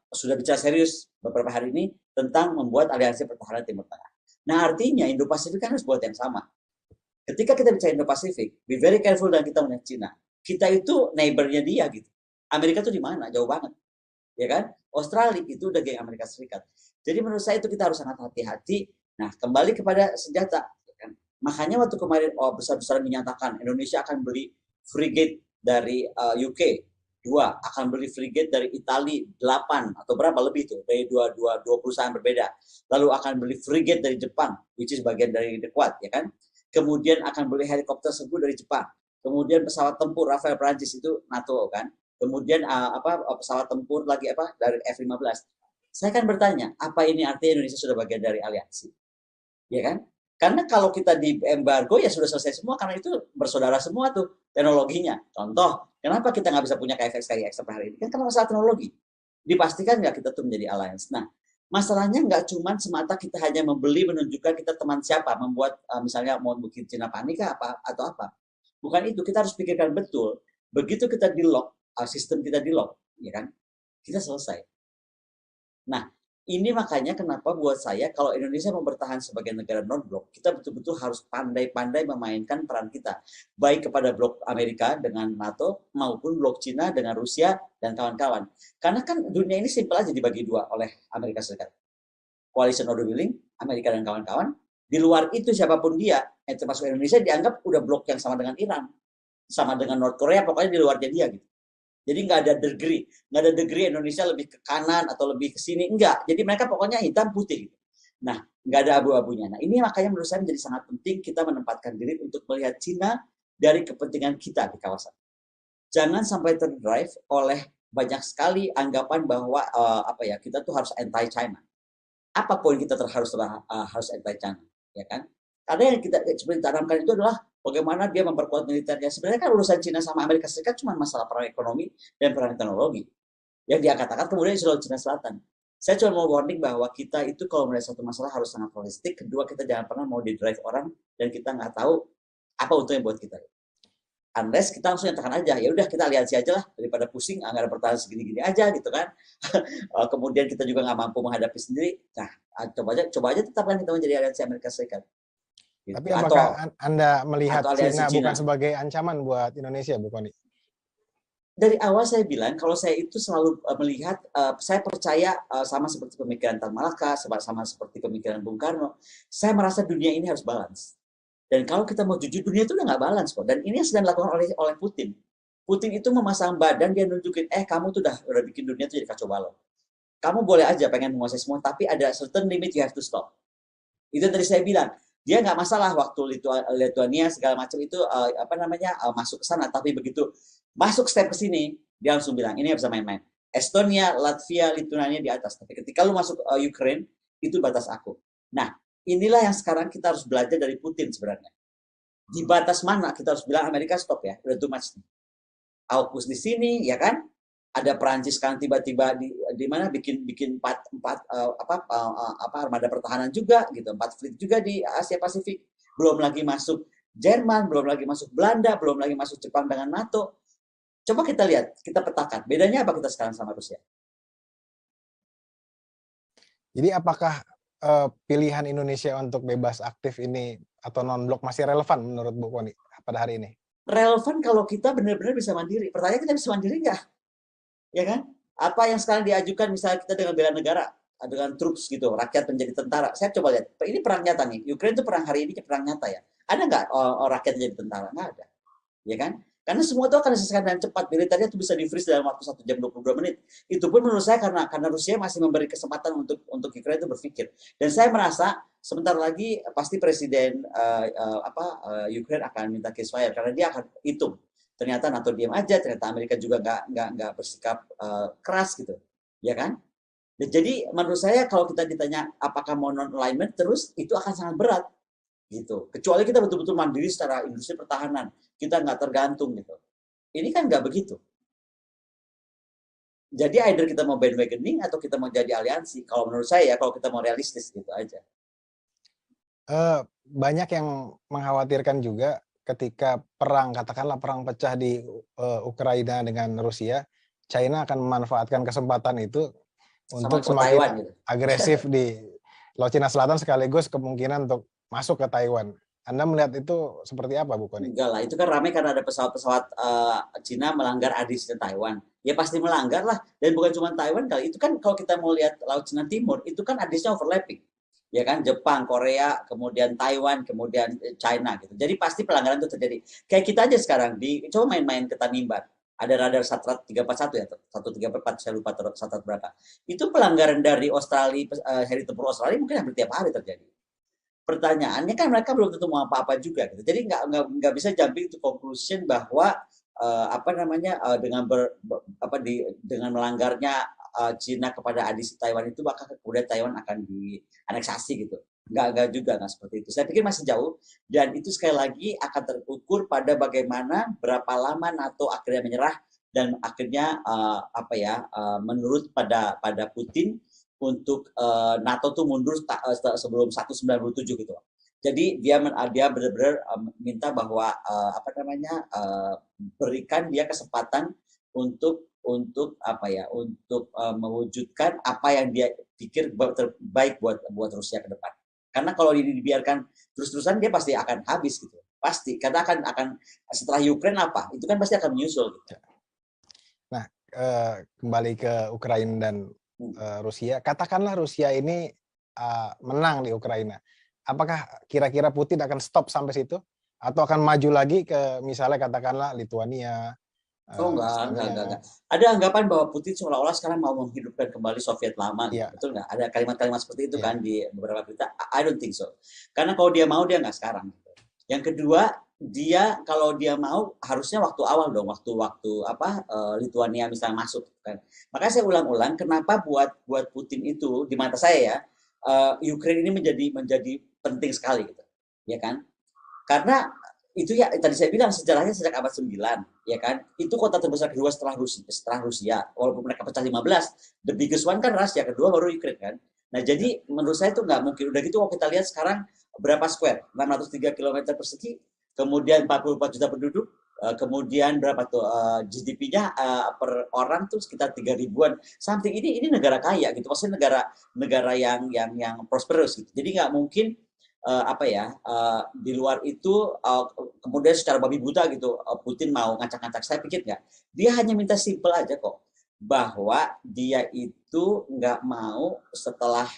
sudah bicara serius beberapa hari ini tentang membuat aliansi pertahanan Timur Tengah. Nah artinya Indo-Pasifik kan harus buat yang sama. Ketika kita bicara Indo-Pasifik, be very careful dan kita melihat Cina. Kita itu neighbor-nya dia gitu. Amerika itu di mana? Jauh banget. Ya kan? Australia itu udah geng Amerika Serikat. Jadi menurut saya itu kita harus sangat hati-hati. Nah kembali kepada senjata. Ya kan? Makanya waktu kemarin besar-besaran dinyatakan Indonesia akan beli frigate dari UK. 2, akan beli frigate dari Italia 8 atau berapa lebih itu dari dua perusahaan berbeda. Lalu akan beli frigate dari Jepang, which is bagian dari The Quad, ya kan? Kemudian akan beli helikopter serbu dari Jepang. Kemudian pesawat tempur Rafael Prancis itu NATO kan. Kemudian pesawat tempur lagi dari F-15. Saya kan bertanya, apa ini artinya Indonesia sudah bagian dari aliansi? Ya kan? Karena kalau kita di embargo ya sudah selesai semua, karena itu bersaudara semua tuh teknologinya. Contoh, kenapa kita nggak bisa punya KFX KIX sampai hari ini? Kan karena masalah teknologi. Dipastikan nggak kita tuh menjadi alliance. Nah, masalahnya nggak cuma semata kita hanya membeli menunjukkan kita teman siapa, membuat misalnya mau bikin Cina panik apa atau apa. Bukan itu, kita harus pikirkan betul. Begitu kita di lock, sistem kita di lock, ya kan? Kita selesai. Nah, ini makanya kenapa buat saya kalau Indonesia mau bertahan sebagai negara non-blok, kita betul-betul harus pandai-pandai memainkan peran kita. Baik kepada blok Amerika dengan NATO, maupun blok Cina dengan Rusia dan kawan-kawan. Karena kan dunia ini simpel aja dibagi dua oleh Amerika Serikat. Coalition of the Willing, Amerika dan kawan-kawan. Di luar itu siapapun dia, termasuk Indonesia dianggap udah blok yang sama dengan Iran. Sama dengan North Korea, pokoknya di luarnya dia gitu. Jadi nggak ada degree Indonesia lebih ke kanan atau lebih ke sini, enggak. Jadi mereka pokoknya hitam putih. Nah, nggak ada abu-abunya. Nah, ini makanya menurut saya menjadi sangat penting kita menempatkan diri untuk melihat Cina dari kepentingan kita di kawasan. Jangan sampai terdrive oleh banyak sekali anggapan bahwa kita tuh harus anti China. Apa poin kita harus anti China, ya kan? Karena yang kita seperti tanamkan itu adalah bagaimana dia memperkuat militernya. Sebenarnya kan urusan Cina sama Amerika Serikat cuma masalah perang ekonomi dan perang teknologi. Yang diangkat-angkat kemudian di Cina Selatan. Saya cuma mau warning bahwa kita itu kalau melihat satu masalah harus sangat holistik. Kedua, kita jangan pernah mau di-drive orang dan kita nggak tahu apa untungnya buat kita. Unless kita langsung nyatakan aja, ya udah kita aliansi aja lah daripada pusing anggaran pertahanan segini-gini aja gitu kan. Kemudian kita juga nggak mampu menghadapi sendiri. Nah, coba aja tetapkan kita menjadi aliansi Amerika Serikat. Gitu. Tapi apakah Anda melihat Cina bukan sebagai ancaman buat Indonesia, Bu Koni? Dari awal saya bilang, kalau saya itu selalu melihat, saya percaya sama seperti pemikiran Tan Malaka, sama seperti pemikiran Bung Karno, saya merasa dunia ini harus balance. Dan kalau kita mau jujur, dunia itu udah nggak balance kok. Dan ini yang sedang dilakukan oleh Putin. Putin itu memasang badan, dia nunjukin, kamu tuh udah bikin dunia itu jadi kacau balau. Kamu boleh aja pengen menguasai semua, tapi ada certain limit you have to stop. Itu tadi saya bilang, dia nggak masalah waktu Lithuania segala macam itu masuk ke sana, tapi begitu masuk step ke sini dia langsung bilang ini nggak bisa main-main. Estonia, Latvia, Lithuania di atas, tapi ketika lu masuk Ukraine itu batas aku. Nah, inilah yang sekarang kita harus belajar dari Putin sebenarnya. Di batas mana kita harus bilang Amerika stop ya, udah too much nih. AUKUS di sini ya kan, ada Perancis sekarang tiba-tiba di mana bikin empat armada pertahanan juga gitu, 4 fleet juga di Asia Pasifik, belum lagi masuk Jerman, belum lagi masuk Belanda, belum lagi masuk Jepang dengan NATO. Coba kita lihat, kita petakan bedanya apa kita sekarang sama Rusia. Jadi apakah pilihan Indonesia untuk bebas aktif ini atau non-blok masih relevan menurut Bu Koni pada hari ini? Relevan kalau kita benar-benar bisa mandiri. Pertanyaan kita bisa mandiri nggak? Ya kan? Apa yang sekarang diajukan misalnya kita dengan bela negara, dengan troops gitu, rakyat menjadi tentara. Saya coba lihat, ini perang nyata nih. Ukraine itu perang hari ini perang nyata ya. Ada nggak rakyat menjadi tentara? Nggak ada. Ya kan? Karena semua itu akan diselesaikan dengan cepat. Militernya itu bisa di-freeze dalam waktu 1 jam 22 menit. Itu pun menurut saya karena Rusia masih memberi kesempatan untuk Ukraine itu berpikir. Dan saya merasa sebentar lagi pasti Presiden Ukraine akan minta ceasefire karena dia akan hitung. Ternyata NATO diam aja, ternyata Amerika juga nggak bersikap keras gitu, ya kan? Dan jadi menurut saya kalau kita ditanya apakah mau non-alignment terus itu akan sangat berat, gitu. Kecuali kita betul-betul mandiri secara industri pertahanan, kita nggak tergantung gitu. Ini kan nggak begitu. Jadi either kita mau bandwagoning atau kita mau jadi aliansi. Kalau menurut saya kalau kita mau realistis gitu aja. Banyak yang mengkhawatirkan juga ketika perang, katakanlah perang pecah di Ukraina dengan Rusia, China akan memanfaatkan kesempatan itu untuk semakin Taiwan, gitu, agresif di Laut Cina Selatan sekaligus kemungkinan untuk masuk ke Taiwan. Anda melihat itu seperti apa, Bu Koni? Enggak lah, itu kan ramai karena ada pesawat-pesawat Cina melanggar ADIS Taiwan. Ya pasti melanggar lah, dan bukan cuma Taiwan kali. Itu kan kalau kita mau lihat Laut Cina Timur, itu kan ADIS-nya overlapping. Ya kan, Jepang, Korea, kemudian Taiwan, kemudian China gitu. Jadi pasti pelanggaran itu terjadi. Kayak kita aja sekarang coba main-main ke Tanimbar. Ada radar Satrat 341 ya, 134 saya lupa Satrat berapa. Itu pelanggaran dari Australia, heri tempur Australia mungkin hampir tiap hari terjadi. Pertanyaannya kan mereka belum tentu mau apa-apa juga gitu. Jadi nggak bisa jumping to conclusion bahwa dengan melanggarnya Cina kepada ADIS Taiwan itu maka kemudian Taiwan akan dianeksasi gitu. nggak juga, nggak seperti itu. Saya pikir masih jauh, dan itu sekali lagi akan terukur pada bagaimana berapa lama NATO akhirnya menyerah dan akhirnya menurut pada Putin untuk NATO tuh mundur sebelum 1997 gitu. Jadi dia benar-benar minta bahwa berikan dia kesempatan untuk mewujudkan apa yang dia pikir terbaik buat Rusia ke depan. Karena kalau ini dibiarkan terus-terusan dia pasti akan habis gitu. Pasti, karena akan setelah Ukraine apa? Itu kan pasti akan menyusul gitu. Nah, kembali ke Ukraina dan Rusia, katakanlah Rusia ini menang di Ukraina. Apakah kira-kira Putin akan stop sampai situ? Atau akan maju lagi ke misalnya katakanlah Lituania? Oh enggak. Ada anggapan bahwa Putin seolah-olah sekarang mau menghidupkan kembali Soviet lama, gitu. Betul nggak? Ada kalimat-kalimat seperti itu kan di beberapa berita. I don't think so. Karena kalau dia mau, dia nggak sekarang. Yang kedua, dia kalau dia mau harusnya waktu awal dong, waktu Lituania misalnya masuk kan. Makanya saya ulang-ulang, kenapa buat Putin itu di mata saya ya, Ukraine ini menjadi penting sekali gitu, ya kan? Karena itu ya tadi saya bilang sejarahnya sejak abad 9, ya kan? Itu kota terbesar kedua setelah Rusia. Walaupun mereka pecah 15, the biggest one kan Rusia, kedua baru Ukraine kan. Nah, jadi menurut saya itu nggak mungkin. Udah gitu kalau kita lihat sekarang berapa square? 603 km persegi, kemudian 44 juta penduduk, kemudian berapa tuh GDP-nya per orang tuh sekitar 3 ribuan something. Ini negara kaya gitu, maksudnya negara yang prosperous gitu. Jadi nggak mungkin di luar itu kemudian secara babi buta gitu Putin mau ngacak-ngacak. Saya pikir nggak. Dia hanya minta simple aja kok, bahwa dia itu nggak mau setelah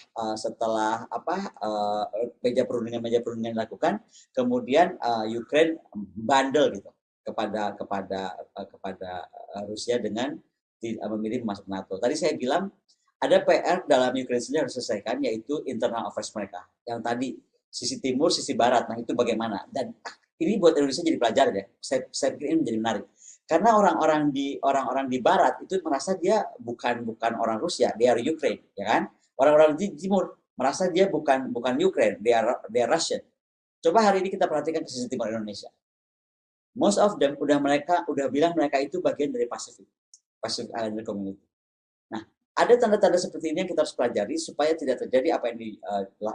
meja perundingan dilakukan, kemudian Ukraine bandel gitu kepada Rusia dengan memilih masuk NATO. Tadi saya bilang ada PR dalam Ukraine sendiri harus selesaikan, yaitu internal affairs mereka. Yang tadi sisi timur, sisi barat. Nah, itu bagaimana? Dan ini buat Indonesia jadi pelajaran ya. Saya pikir ini menjadi menarik. Karena orang-orang di barat itu merasa dia bukan orang Rusia, dia Ukraine, ya kan? Orang-orang di timur merasa dia bukan Ukraine, dia Russian. Coba hari ini kita perhatikan ke sisi timur Indonesia. Most of them udah bilang mereka itu bagian dari Pacific Islander Community. Nah, ada tanda-tanda seperti ini yang kita harus pelajari supaya tidak terjadi apa yang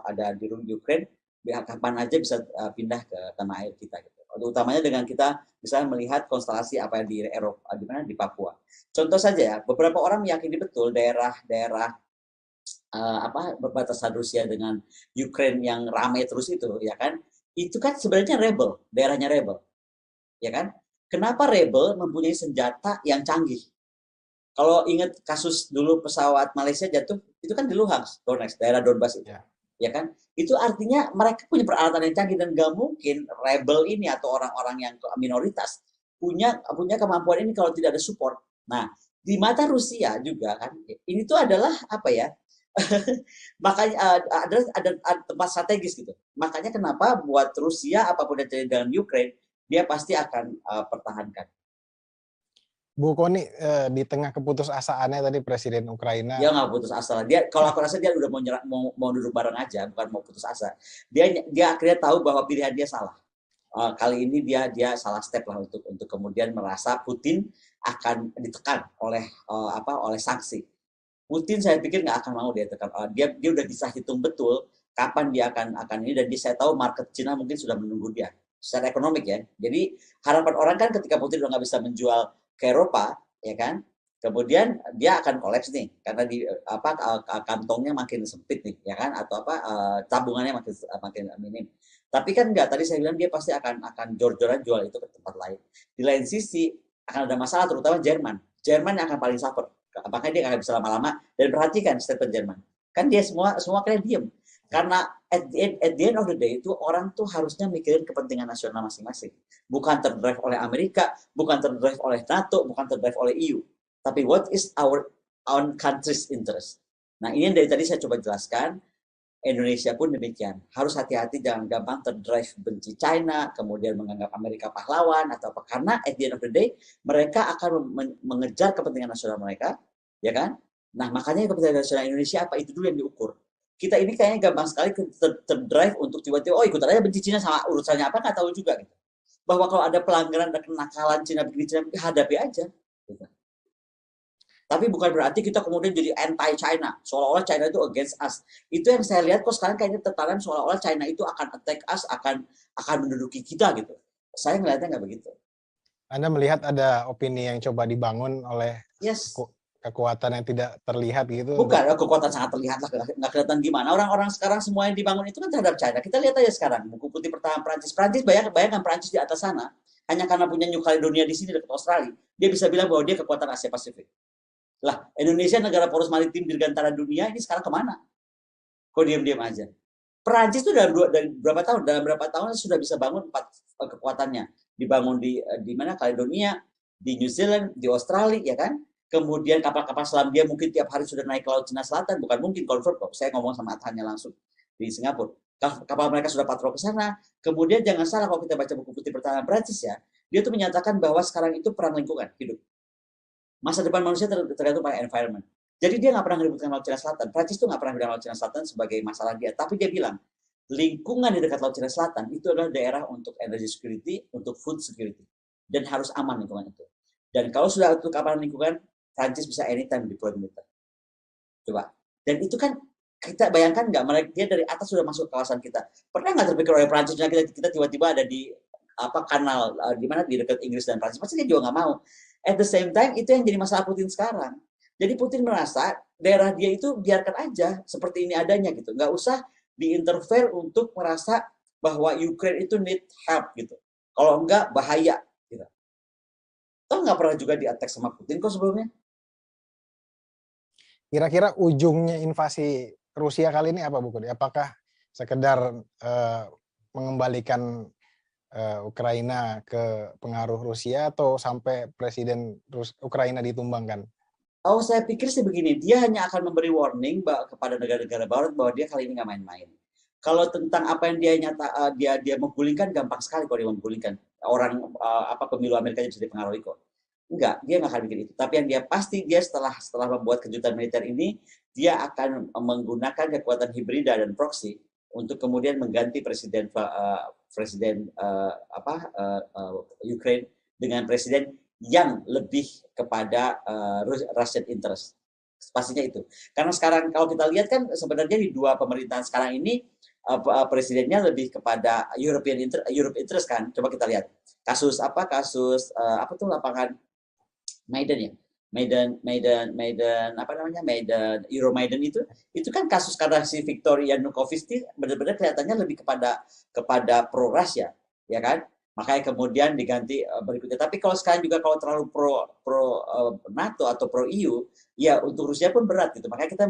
ada di Ukraine, kapan aja bisa pindah ke tanah air kita gitu. Utamanya dengan kita bisa melihat konstelasi apa yang di Eropa, di Papua. Contoh saja ya, beberapa orang meyakini betul daerah berbatasan Rusia dengan Ukraine yang ramai terus itu, ya kan? Itu kan sebenarnya daerahnya rebel. Ya kan? Kenapa rebel mempunyai senjata yang canggih? Kalau ingat kasus dulu pesawat Malaysia jatuh, itu kan di Luhansk, Donetsk, daerah Donbas itu. Ya kan? Itu artinya mereka punya peralatan yang canggih, dan nggak mungkin rebel ini atau orang-orang yang minoritas punya kemampuan ini kalau tidak ada support. Nah, di mata Rusia juga kan, ini tuh adalah makanya ada tempat strategis gitu. Makanya kenapa buat Rusia apapun yang terjadi dengan Ukraine, dia pasti akan pertahankan. Bu Kony, di tengah keputusasaannya tadi Presiden Ukraina. Dia nggak putus asa. Kalau aku rasa dia udah mau duduk bareng aja, bukan mau putus asa. Dia akhirnya tahu bahwa pilihan dia salah. Kali ini dia salah step lah untuk kemudian merasa Putin akan ditekan oleh sanksi. Putin saya pikir nggak akan mau dia tekan. Dia udah bisa hitung betul kapan dia akan ini, dan saya tahu market Cina mungkin sudah menunggu dia secara ekonomik ya. Jadi harapan orang kan ketika Putin udah nggak bisa menjual ke Eropa, ya kan? Kemudian dia akan kolaps nih karena kantongnya makin sempit nih, ya kan? Atau tabungannya makin minim. Tapi kan enggak, tadi saya bilang dia pasti akan jor-joran jual itu ke tempat lain. Di lain sisi akan ada masalah, terutama Jerman yang akan paling suffer. Apakah dia akan bisa lama-lama? Dan perhatikan statement Jerman. Kan dia semua kalian diam. Karena at the end of the day itu orang tuh harusnya mikirin kepentingan nasional masing-masing. Bukan terdrive oleh Amerika, bukan terdrive oleh NATO, bukan terdrive oleh EU. Tapi what is our own country's interest? Nah, ini yang dari tadi saya coba jelaskan. Indonesia pun demikian. Harus hati-hati, jangan gampang terdrive benci China, kemudian menganggap Amerika pahlawan atau apa. Karena at the end of the day mereka akan mengejar kepentingan nasional mereka, ya kan? Nah, makanya kepentingan nasional Indonesia apa, itu dulu yang diukur. kita ini kayaknya gampang sekali terdrive untuk tiba-tiba, oh ikut aja benci Cina sama urusannya apa, nggak tahu juga gitu. Bahwa kalau ada pelanggaran dan kenakalan Cina begini, Cina hadapi aja. Gitu. Tapi bukan berarti kita kemudian jadi anti-China, seolah-olah China itu against us. Itu yang saya lihat kok sekarang kayaknya tertanam seolah-olah China itu akan attack us, akan menduduki kita gitu. Saya ngelihatnya nggak begitu. Anda melihat ada opini yang coba dibangun oleh kekuatan yang tidak terlihat gitu? Bukan, kekuatan sangat terlihat lah, nggak kelihatan gimana. Orang-orang sekarang semua yang dibangun itu kan terhadap China. Kita lihat aja sekarang, buku putih pertahanan Prancis. Bayangkan Prancis di atas sana, hanya karena punya New Caledonia di sini dekat Australia, dia bisa bilang bahwa dia kekuatan Asia Pasifik. Lah, Indonesia negara poros maritim dirgantara dunia ini sekarang kemana? Kok diam-diam aja? Perancis itu dalam berapa tahun sudah bisa bangun 4 kekuatannya. Dibangun di mana? Caledonia, di New Zealand, di Australia, ya kan? Kemudian kapal-kapal selam dia mungkin tiap hari sudah naik ke Laut Cina Selatan, bukan mungkin confirm kok. Saya ngomong sama Athannya langsung di Singapura. Kapal mereka sudah patrol ke sana. Kemudian jangan salah kalau kita baca buku putih pertahanan Prancis ya, dia tuh menyatakan bahwa sekarang itu perang lingkungan hidup. Masa depan manusia tergantung pada environment. Jadi dia nggak pernah meributkan Laut Cina Selatan. Prancis tuh nggak pernah bilang Laut Cina Selatan sebagai masalah dia. Tapi dia bilang, lingkungan di dekat Laut Cina Selatan itu adalah daerah untuk energy security, untuk food security. Dan harus aman lingkungan itu. Dan kalau sudah untuk keamanan lingkungan, Prancis bisa anytime deploy militer. Coba. Dan itu kan, kita bayangkan nggak, mereka dia dari atas sudah masuk ke kawasan kita. Pernah nggak terpikir oleh Prancis, kita tiba-tiba ada di kanal, di mana di dekat Inggris dan Prancis? Pasti dia juga nggak mau. At the same time, itu yang jadi masalah Putin sekarang. Jadi Putin merasa daerah dia itu biarkan aja seperti ini adanya gitu. Nggak usah diinterfere untuk merasa bahwa Ukraine itu need help gitu. Kalau enggak, bahaya. Gitu. Toh nggak pernah juga di-attack sama Putin kok sebelumnya. Kira-kira ujungnya invasi Rusia kali ini apa, Bu Kudi? Apakah sekedar mengembalikan Ukraina ke pengaruh Rusia atau sampai presiden Ukraina ditumbangkan? Oh, saya pikir sih begini, dia hanya akan memberi warning kepada negara-negara Barat bahwa dia kali ini nggak main-main. Kalau tentang apa yang dia menggulingkan, gampang sekali kalau dia menggulingkan. Orang pemilu Amerika bisa dipengaruhi kok. Enggak, dia nggak akan bikin itu. Tapi yang dia pasti, dia setelah membuat kejutan militer ini, dia akan menggunakan kekuatan hibrida dan proxy untuk kemudian mengganti presiden Ukraine dengan presiden yang lebih kepada Russian interest. Pastinya itu. Karena sekarang kalau kita lihat kan sebenarnya di dua pemerintahan sekarang ini presidennya lebih kepada Europe interest kan. Coba kita lihat. Kasus lapangan Maidan ya. Euromaidan itu kan kasus karena si Viktor Yanukovych benar-benar kelihatannya lebih kepada pro Rusia, ya kan? Makanya kemudian diganti berikutnya. Tapi kalau sekarang juga kalau terlalu pro NATO atau pro EU, ya untuk Rusia pun berat gitu. Makanya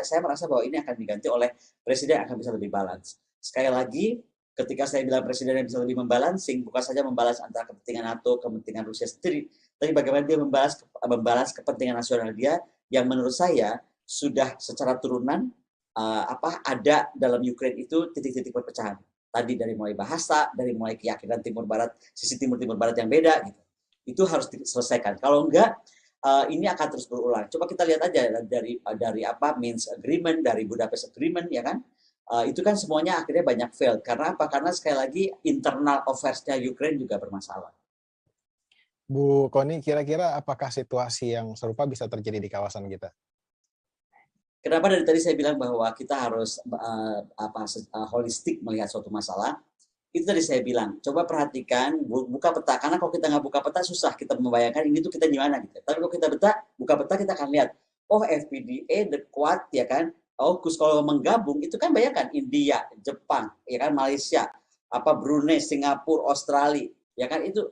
saya merasa bahwa ini akan diganti oleh presiden yang akan bisa lebih balance. Sekali lagi, ketika saya bilang presiden yang bisa lebih membalancing, bukan saja membalance antara kepentingan NATO, kepentingan Rusia sendiri, tapi bagaimana dia membalance kepentingan nasional dia yang menurut saya sudah secara turunan ada dalam Ukraine itu titik-titik perpecahan. Tadi dari mulai bahasa, dari mulai keyakinan Timur Barat, sisi Timur Barat yang beda gitu. Itu harus diselesaikan. Kalau enggak, ini akan terus berulang. Coba kita lihat aja dari Minsk Agreement, dari Budapest Agreement, ya kan? Itu kan semuanya akhirnya banyak fail. Karena apa? Karena sekali lagi internal affairs-nya Ukraine juga bermasalah. Bu Kony, kira-kira apakah situasi yang serupa bisa terjadi di kawasan kita? Kenapa dari tadi saya bilang bahwa kita harus holistik melihat suatu masalah? Itu tadi saya bilang, coba perhatikan, buka peta. Karena kalau kita nggak buka peta, susah kita membayangkan ini tuh kita di mana gitu. Tapi kalau kita buka peta, kita akan lihat, oh FPDA, the Quad, ya kan? AUKUS kalau menggabung, itu kan bayangkan India, Jepang, ya kan, Malaysia, Brunei, Singapura, Australia, ya kan, itu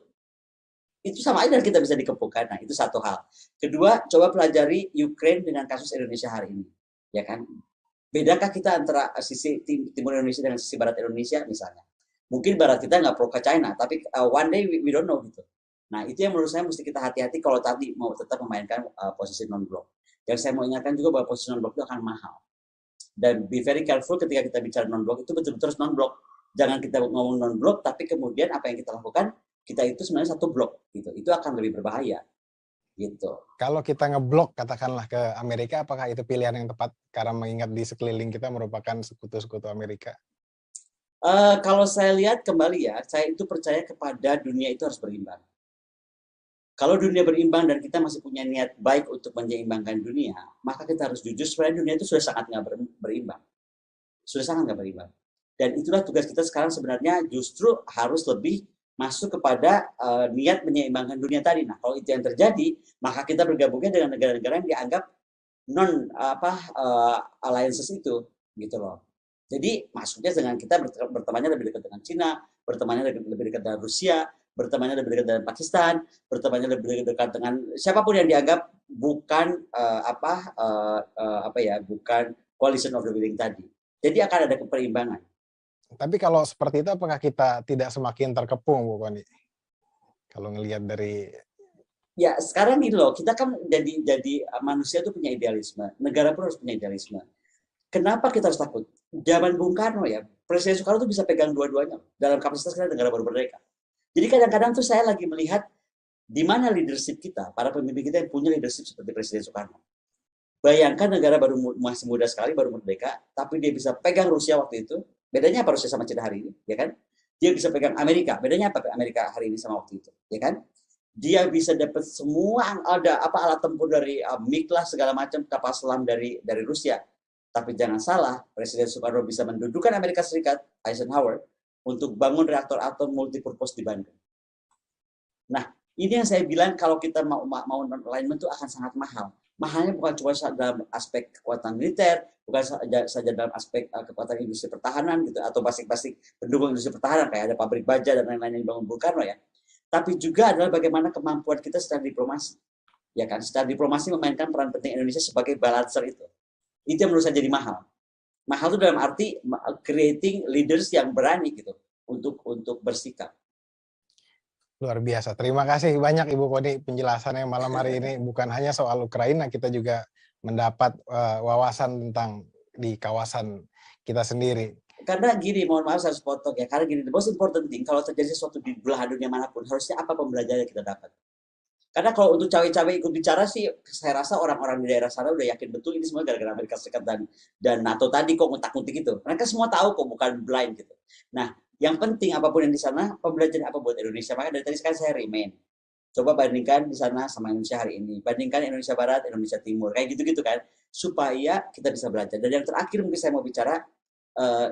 sama aja kita bisa dikepungkan. Nah, itu satu hal. Kedua, coba pelajari Ukraine dengan kasus Indonesia hari ini. Ya kan? Bedakah kita antara sisi timur Indonesia dengan sisi barat Indonesia misalnya? Mungkin barat kita nggak pro ke China, tapi one day we don't know gitu. Nah, itu yang menurut saya mesti kita hati-hati kalau tadi mau tetap memainkan posisi non-blok. Yang saya mau ingatkan juga bahwa posisi non-blok itu akan mahal. Dan be very careful ketika kita bicara non-blok, itu betul-betul harus non-blok. Jangan kita ngomong non-blok, tapi kemudian apa yang kita lakukan, kita itu sebenarnya satu blok gitu. Itu akan lebih berbahaya. gitu. Kalau kita ngeblok katakanlah ke Amerika, apakah itu pilihan yang tepat karena mengingat di sekeliling kita merupakan sekutu-sekutu Amerika? Kalau saya lihat kembali ya, saya itu percaya kepada dunia itu harus berimbang. Kalau dunia berimbang dan kita masih punya niat baik untuk menyeimbangkan dunia, maka kita harus jujur sebenarnya dunia itu sudah sangat nggak berimbang. Sudah sangat nggak berimbang. Dan itulah tugas kita sekarang sebenarnya justru harus lebih masuk kepada niat menyeimbangkan dunia tadi. Nah, kalau itu yang terjadi, maka kita bergabungnya dengan negara-negara yang dianggap non alliances itu, gitu loh. Jadi maksudnya dengan kita bertemannya lebih dekat dengan Cina, bertemannya lebih dekat dengan Rusia, bertemannya lebih dekat dengan Pakistan, bertemannya lebih dekat dengan siapapun yang dianggap bukan bukan coalition of the willing tadi. Jadi akan ada keperimbangan. Tapi kalau seperti itu, apakah kita tidak semakin terkepung, Bu Koni? Kalau ngelihat dari... Ya, sekarang gini loh, kita kan jadi manusia itu punya idealisme. Negara pun harus punya idealisme. Kenapa kita harus takut? Zaman Bung Karno ya, Presiden Soekarno tuh bisa pegang dua-duanya dalam kapasitas kita negara baru merdeka. Jadi kadang-kadang tuh saya lagi melihat di mana leadership kita, para pemimpin kita yang punya leadership seperti Presiden Soekarno. Bayangkan negara baru masih muda sekali, baru merdeka, tapi dia bisa pegang Rusia waktu itu. Bedanya apa Rusia sama Cina hari ini, ya kan? Dia bisa pegang Amerika. Bedanya apa Amerika hari ini sama waktu itu, ya kan? Dia bisa dapat semua ada alat tempur dari MiG lah segala macam, kapal selam dari Rusia. Tapi jangan salah, Presiden Soekarno bisa mendudukan Amerika Serikat, Eisenhower, untuk bangun reaktor atom multipurpose di Bandung. Nah, ini yang saya bilang kalau kita mau alignment itu akan sangat mahal. Mahalnya bukan cuma dalam aspek kekuatan militer, bukan saja dalam aspek kekuatan industri pertahanan gitu, atau basic pendukung industri pertahanan kayak ada pabrik baja dan lain-lain yang dibangun Bung Karno ya. Tapi juga adalah bagaimana kemampuan kita secara diplomasi. Ya kan, secara diplomasi memainkan peran penting Indonesia sebagai balancer itu. Itu yang menurut saya jadi mahal. Mahal itu dalam arti creating leaders yang berani gitu untuk bersikap. Luar biasa. Terima kasih banyak Ibu Koni penjelasannya malam hari ini. Bukan hanya soal Ukraina, kita juga mendapat wawasan tentang di kawasan kita sendiri. Karena gini, mohon maaf saya potong ya. Karena gini, the most important thing, kalau terjadi sesuatu di belahan dunia manapun, harusnya apa pembelajaran yang kita dapat? Karena kalau untuk cawe-cawe ikut bicara sih, saya rasa orang-orang di daerah sana udah yakin betul ini semua gara-gara Amerika Serikat dan NATO tadi kok ngutak-ngutik itu. Mereka semua tahu kok, bukan blind gitu. Nah, yang penting apapun yang di sana, pembelajaran apa buat Indonesia. Makanya dari tadi sekarang saya remain. Coba bandingkan di sana sama Indonesia hari ini. Bandingkan Indonesia Barat, Indonesia Timur. Kayak gitu-gitu kan. Supaya kita bisa belajar. Dan yang terakhir mungkin saya mau bicara,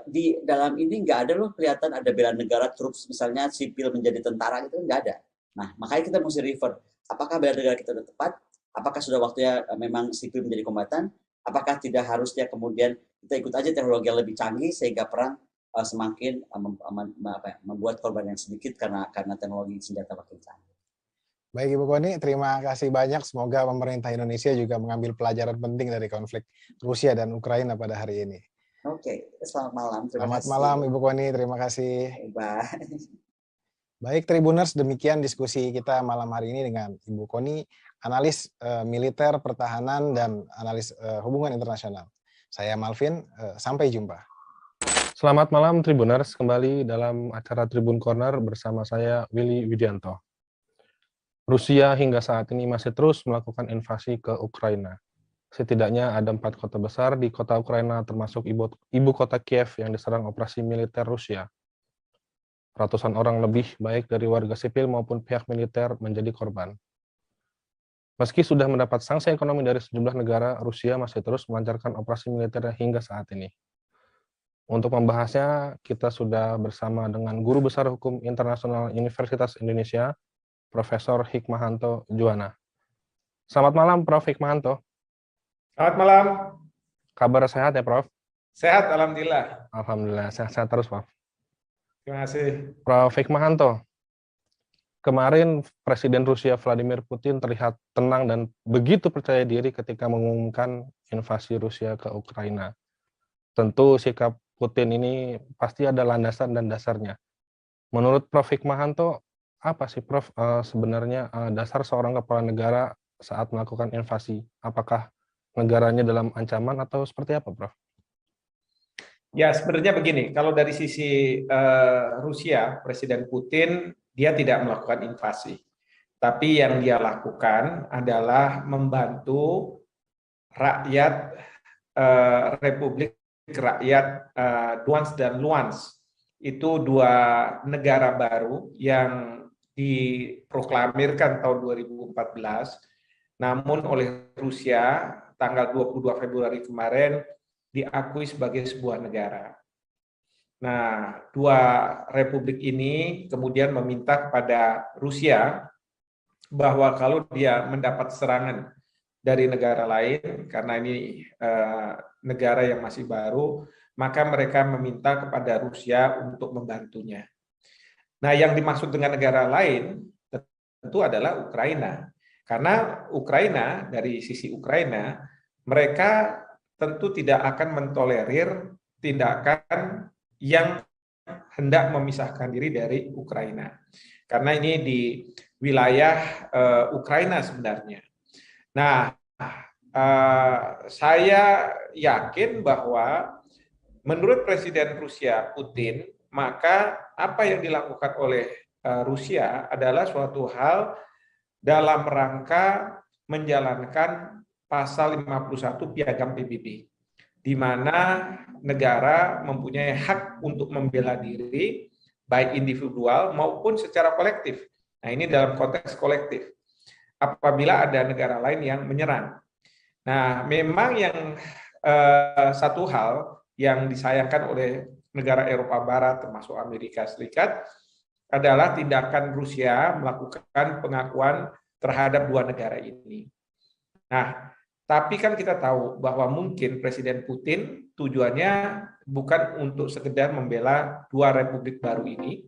di dalam ini nggak ada loh kelihatan ada bela negara, troops misalnya sipil menjadi tentara gitu, nggak ada. Nah, makanya kita mesti refer. Apakah bela negara kita sudah tepat? Apakah sudah waktunya memang sipil menjadi kombatan? Apakah tidak harusnya kemudian kita ikut aja teknologi yang lebih canggih sehingga perang semakin membuat korban yang sedikit karena teknologi senjata makin canggih. Baik Ibu Koni, terima kasih banyak. Semoga pemerintah Indonesia juga mengambil pelajaran penting dari konflik Rusia dan Ukraina pada hari ini. Oke, selamat malam. Selamat malam Ibu Koni, terima kasih. Bye. Baik Tribuners, demikian diskusi kita malam hari ini dengan Ibu Koni, analis militer, pertahanan, dan analis hubungan internasional. Saya Malvin, sampai jumpa. Selamat malam Tribuners, kembali dalam acara Tribun Corner bersama saya Willy Widianto. Rusia hingga saat ini masih terus melakukan invasi ke Ukraina. Setidaknya ada 4 kota besar di kota Ukraina termasuk ibu kota Kiev yang diserang operasi militer Rusia. Ratusan orang lebih, baik dari warga sipil maupun pihak militer, menjadi korban. Meski sudah mendapat sanksi ekonomi dari sejumlah negara, Rusia masih terus melancarkan operasi militer hingga saat ini. Untuk membahasnya, kita sudah bersama dengan Guru Besar Hukum Internasional Universitas Indonesia, Profesor Hikmahanto Juwana. Selamat malam, Prof. Hikmahanto. Selamat malam. Kabar sehat ya, Prof? Sehat, alhamdulillah. Alhamdulillah, sehat-sehat terus, Prof. Terima kasih. Prof. Hikmahanto, kemarin Presiden Rusia Vladimir Putin terlihat tenang dan begitu percaya diri ketika mengumumkan invasi Rusia ke Ukraina. Tentu sikap Putin ini pasti ada landasan dan dasarnya. Menurut Prof. Hikmahanto, apa sih Prof sebenarnya dasar seorang kepala negara saat melakukan invasi? Apakah negaranya dalam ancaman atau seperti apa, Prof? Ya, sebenarnya begini, kalau dari sisi Rusia, Presiden Putin, dia tidak melakukan invasi. Tapi yang dia lakukan adalah membantu rakyat Republik Rakyat Donetsk dan Luhansk. Itu dua negara baru yang diproklamirkan tahun 2014, namun oleh Rusia tanggal 22 Februari kemarin diakui sebagai sebuah negara. Nah, dua republik ini kemudian meminta kepada Rusia bahwa kalau dia mendapat serangan dari negara lain, karena ini negara yang masih baru, maka mereka meminta kepada Rusia untuk membantunya. Nah, yang dimaksud dengan negara lain tentu adalah Ukraina. Karena Ukraina, dari sisi Ukraina, mereka tentu tidak akan mentolerir tindakan yang hendak memisahkan diri dari Ukraina. Karena ini di wilayah Ukraina sebenarnya. Nah, saya yakin bahwa menurut Presiden Rusia Putin, maka apa yang dilakukan oleh Rusia adalah suatu hal dalam rangka menjalankan pasal 51 Piagam PBB, di mana negara mempunyai hak untuk membela diri, baik individual maupun secara kolektif. Nah, ini dalam konteks kolektif. Apabila ada negara lain yang menyerang. Nah, memang yang satu hal yang disayangkan oleh negara Eropa Barat termasuk Amerika Serikat adalah tindakan Rusia melakukan pengakuan terhadap dua negara ini. Nah, tapi kan kita tahu bahwa mungkin Presiden Putin tujuannya bukan untuk sekedar membela dua republik baru ini,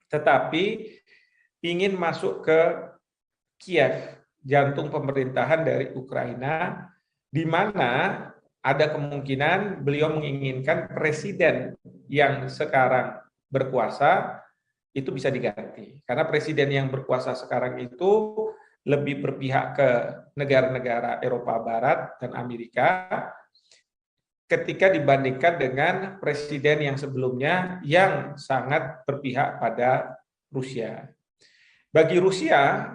tetapi ingin masuk ke Kiev, jantung pemerintahan dari Ukraina, di mana ada kemungkinan beliau menginginkan presiden yang sekarang berkuasa itu bisa diganti. Karena presiden yang berkuasa sekarang itu lebih berpihak ke negara-negara Eropa Barat dan Amerika ketika dibandingkan dengan presiden yang sebelumnya yang sangat berpihak pada Rusia. Bagi Rusia,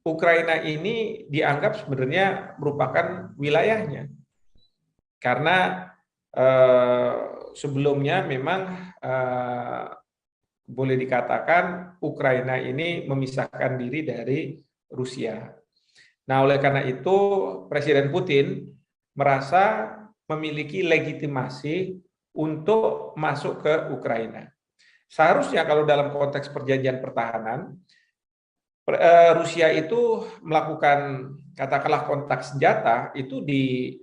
Ukraina ini dianggap sebenarnya merupakan wilayahnya. Karena sebelumnya memang boleh dikatakan Ukraina ini memisahkan diri dari Rusia. Nah, oleh karena itu Presiden Putin merasa memiliki legitimasi untuk masuk ke Ukraina. Seharusnya kalau dalam konteks perjanjian pertahanan, Rusia itu melakukan katakanlah kontak senjata itu di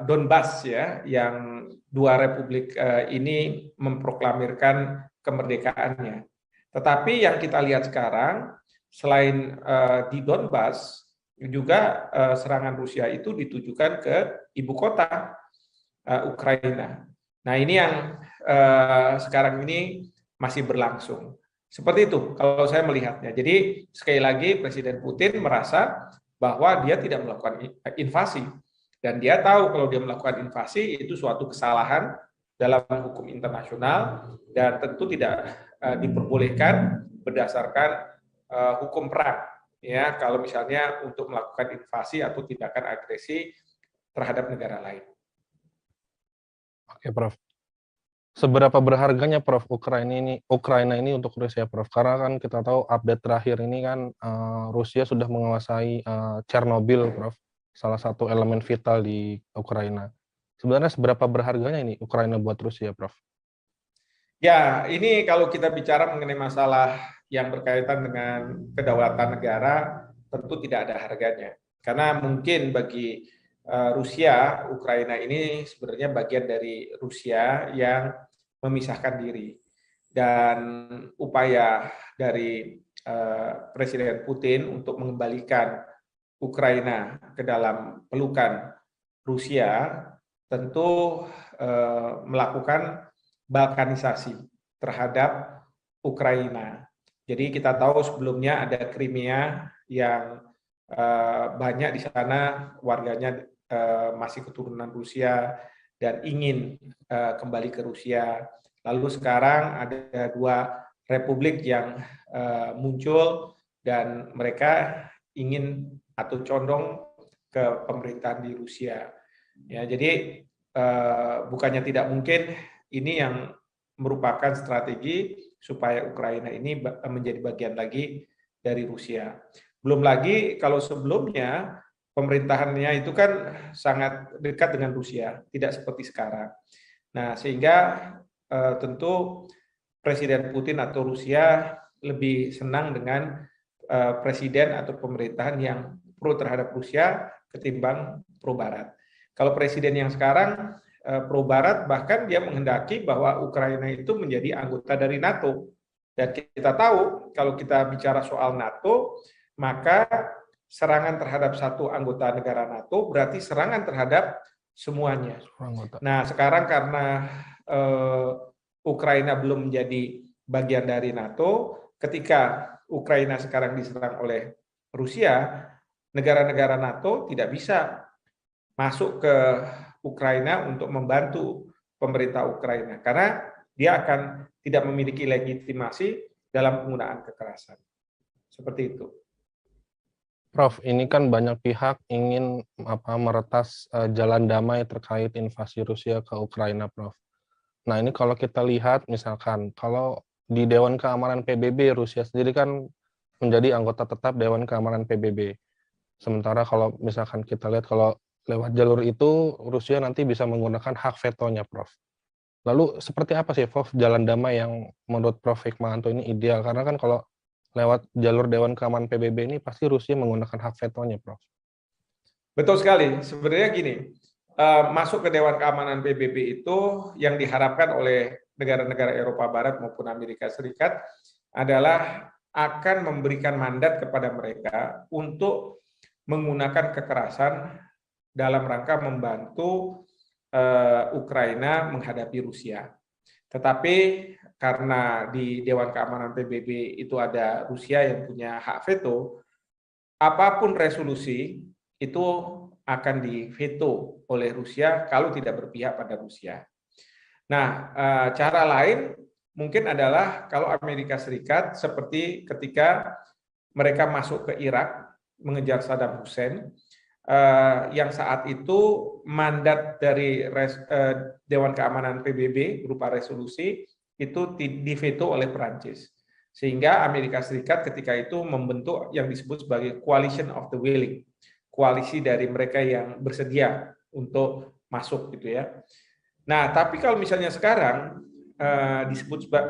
Donbas ya, yang dua republik ini memproklamirkan kemerdekaannya. Tetapi yang kita lihat sekarang, selain di Donbas, juga serangan Rusia itu ditujukan ke ibu kota Ukraina. Nah, ini yang sekarang ini masih berlangsung. Seperti itu kalau saya melihatnya. Jadi sekali lagi Presiden Putin merasa bahwa dia tidak melakukan invasi. Dan dia tahu kalau dia melakukan invasi itu suatu kesalahan dalam hukum internasional dan tentu tidak diperbolehkan berdasarkan hukum perang. Ya, kalau misalnya untuk melakukan invasi atau tindakan agresi terhadap negara lain. Oke, Prof. Seberapa berharganya, Prof, Ukraina ini untuk Rusia, Prof? Karena kan kita tahu update terakhir ini kan Rusia sudah menguasai Chernobyl, Prof, salah satu elemen vital di Ukraina. Sebenarnya seberapa berharganya ini Ukraina buat Rusia, Prof? Ya, ini kalau kita bicara mengenai masalah yang berkaitan dengan kedaulatan negara, tentu tidak ada harganya. Karena mungkin bagi Rusia, Ukraina ini sebenarnya bagian dari Rusia yang memisahkan diri. Dan upaya dari Presiden Putin untuk mengembalikan Ukraina ke dalam pelukan Rusia tentu melakukan balkanisasi terhadap Ukraina. Jadi kita tahu sebelumnya ada Crimea yang banyak di sana warganya masih keturunan Rusia dan ingin kembali ke Rusia. Lalu sekarang ada dua republik yang muncul dan mereka ingin atau condong ke pemerintahan di Rusia. Ya, jadi bukannya tidak mungkin, ini yang merupakan strategi supaya Ukraina ini menjadi bagian lagi dari Rusia. Belum lagi kalau sebelumnya pemerintahannya itu kan sangat dekat dengan Rusia, tidak seperti sekarang. Nah, sehingga tentu Presiden Putin atau Rusia lebih senang dengan presiden atau pemerintahan yang pro terhadap Rusia ketimbang pro Barat. Kalau presiden yang sekarang pro Barat, bahkan dia menghendaki bahwa Ukraina itu menjadi anggota dari NATO. Dan kita tahu kalau kita bicara soal NATO, maka serangan terhadap satu anggota negara NATO berarti serangan terhadap semuanya. Nah, sekarang karena Ukraina belum menjadi bagian dari NATO, ketika Ukraina sekarang diserang oleh Rusia, negara-negara NATO tidak bisa masuk ke Ukraina untuk membantu pemerintah Ukraina karena dia akan tidak memiliki legitimasi dalam penggunaan kekerasan. Seperti itu. Prof, ini kan banyak pihak ingin meretas jalan damai terkait invasi Rusia ke Ukraina, Prof. Nah, ini kalau kita lihat misalkan kalau di Dewan Keamanan PBB, Rusia sendiri kan menjadi anggota tetap Dewan Keamanan PBB. Sementara kalau misalkan kita lihat kalau lewat jalur itu Rusia nanti bisa menggunakan hak vetonya, Prof. Lalu seperti apa sih, Prof, jalan damai yang menurut Prof Hikmahanto ini ideal? Karena kan kalau lewat jalur Dewan Keamanan PBB ini pasti Rusia menggunakan hak vetonya, Prof. Betul sekali. Sebenarnya gini, masuk ke Dewan Keamanan PBB itu yang diharapkan oleh negara-negara Eropa Barat maupun Amerika Serikat adalah akan memberikan mandat kepada mereka untuk menggunakan kekerasan dalam rangka membantu Ukraina menghadapi Rusia. Tetapi karena di Dewan Keamanan PBB itu ada Rusia yang punya hak veto, apapun resolusi itu akan diveto oleh Rusia kalau tidak berpihak pada Rusia. Nah, cara lain mungkin adalah kalau Amerika Serikat seperti ketika mereka masuk ke Irak mengejar Saddam Hussein, yang saat itu mandat dari Dewan Keamanan PBB berupa resolusi itu diveto oleh Perancis. Sehingga Amerika Serikat ketika itu membentuk yang disebut sebagai Coalition of the Willing, koalisi dari mereka yang bersedia untuk masuk gitu ya. Nah, tapi kalau misalnya sekarang